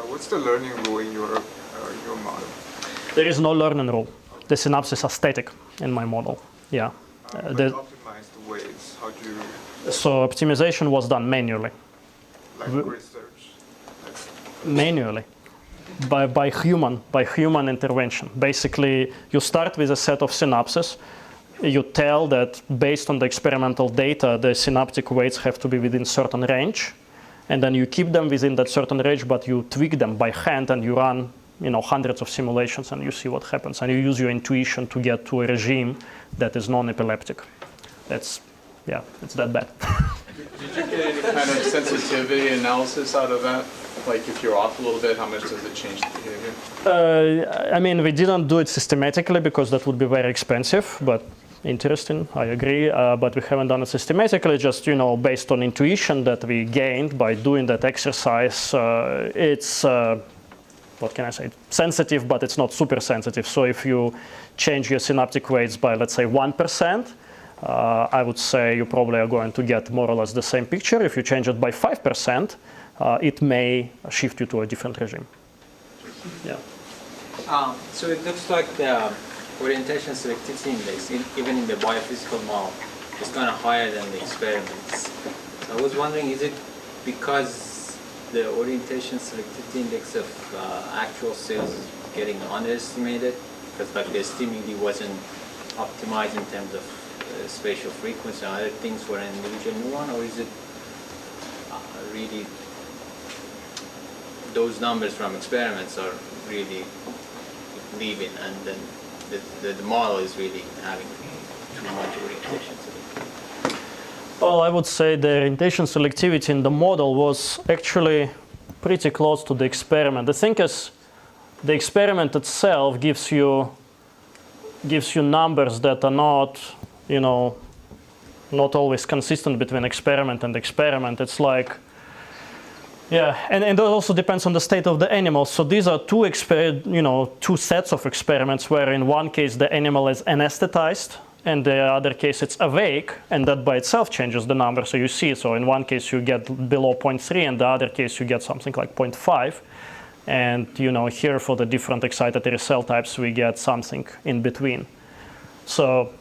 What's the learning rule in your model? There is no learning rule. The synapses are static in my model. Yeah. Optimize the weights. How do you? So optimization was done manually. Like research. Manually. By human intervention. Basically, you start with a set of synapses. You tell that based on the experimental data, the synaptic weights have to be within certain range. And then you keep them within that certain range, but you tweak them by hand and you run hundreds of simulations and you see what happens. And you use your intuition to get to a regime that is non-epileptic. It's that bad. Did you get any kind of sensitivity analysis out of that? Like if you're off a little bit, how much does it change the behavior? We didn't do it systematically because that would be very expensive, but interesting, I agree, but we haven't done it systematically, just, based on intuition that we gained by doing that exercise. It's, what can I say, sensitive, but it's not super sensitive. So if you change your synaptic weights by, let's say, 1%, I would say you probably are going to get more or less the same picture. If you change it by 5%, it may shift you to a different regime. Yeah. So it looks like the orientation selectivity index, even in the biophysical model, is kind of higher than the experiments. So I was wondering, is it because the orientation selectivity index of actual cells is getting underestimated? Because like the stimuli wasn't optimized in terms of spatial frequency and other things for an individual neuron, or is it really those numbers from experiments are really leaving, and then the model is really having too much orientation selectivity? Well, I would say the orientation selectivity in the model was actually pretty close to the experiment. The thing is, the experiment itself gives you numbers that are not, not always consistent between experiment and experiment. It's like, yeah, and it also depends on the state of the animal. So these are two sets of experiments where in one case the animal is anesthetized, and the other case it's awake, and that by itself changes the number. So you see, so in one case you get below 0.3, and the other case you get something like 0.5. And here for the different excitatory cell types we get something in between. So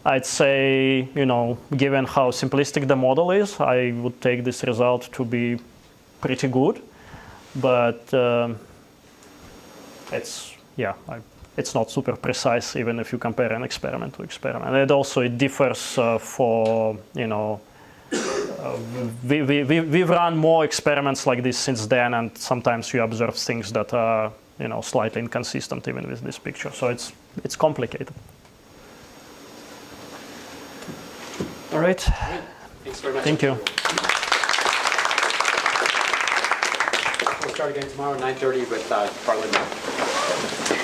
I'd say, given how simplistic the model is, I would take this result to be pretty good, but it's not super precise even if you compare an experiment to experiment. And it differs for, we've run more experiments like this since then, and sometimes you observe things that are, slightly inconsistent even with this picture. So it's complicated. All right. Thanks very much. Thank you. We'll start again tomorrow at 9:30 with Parliament.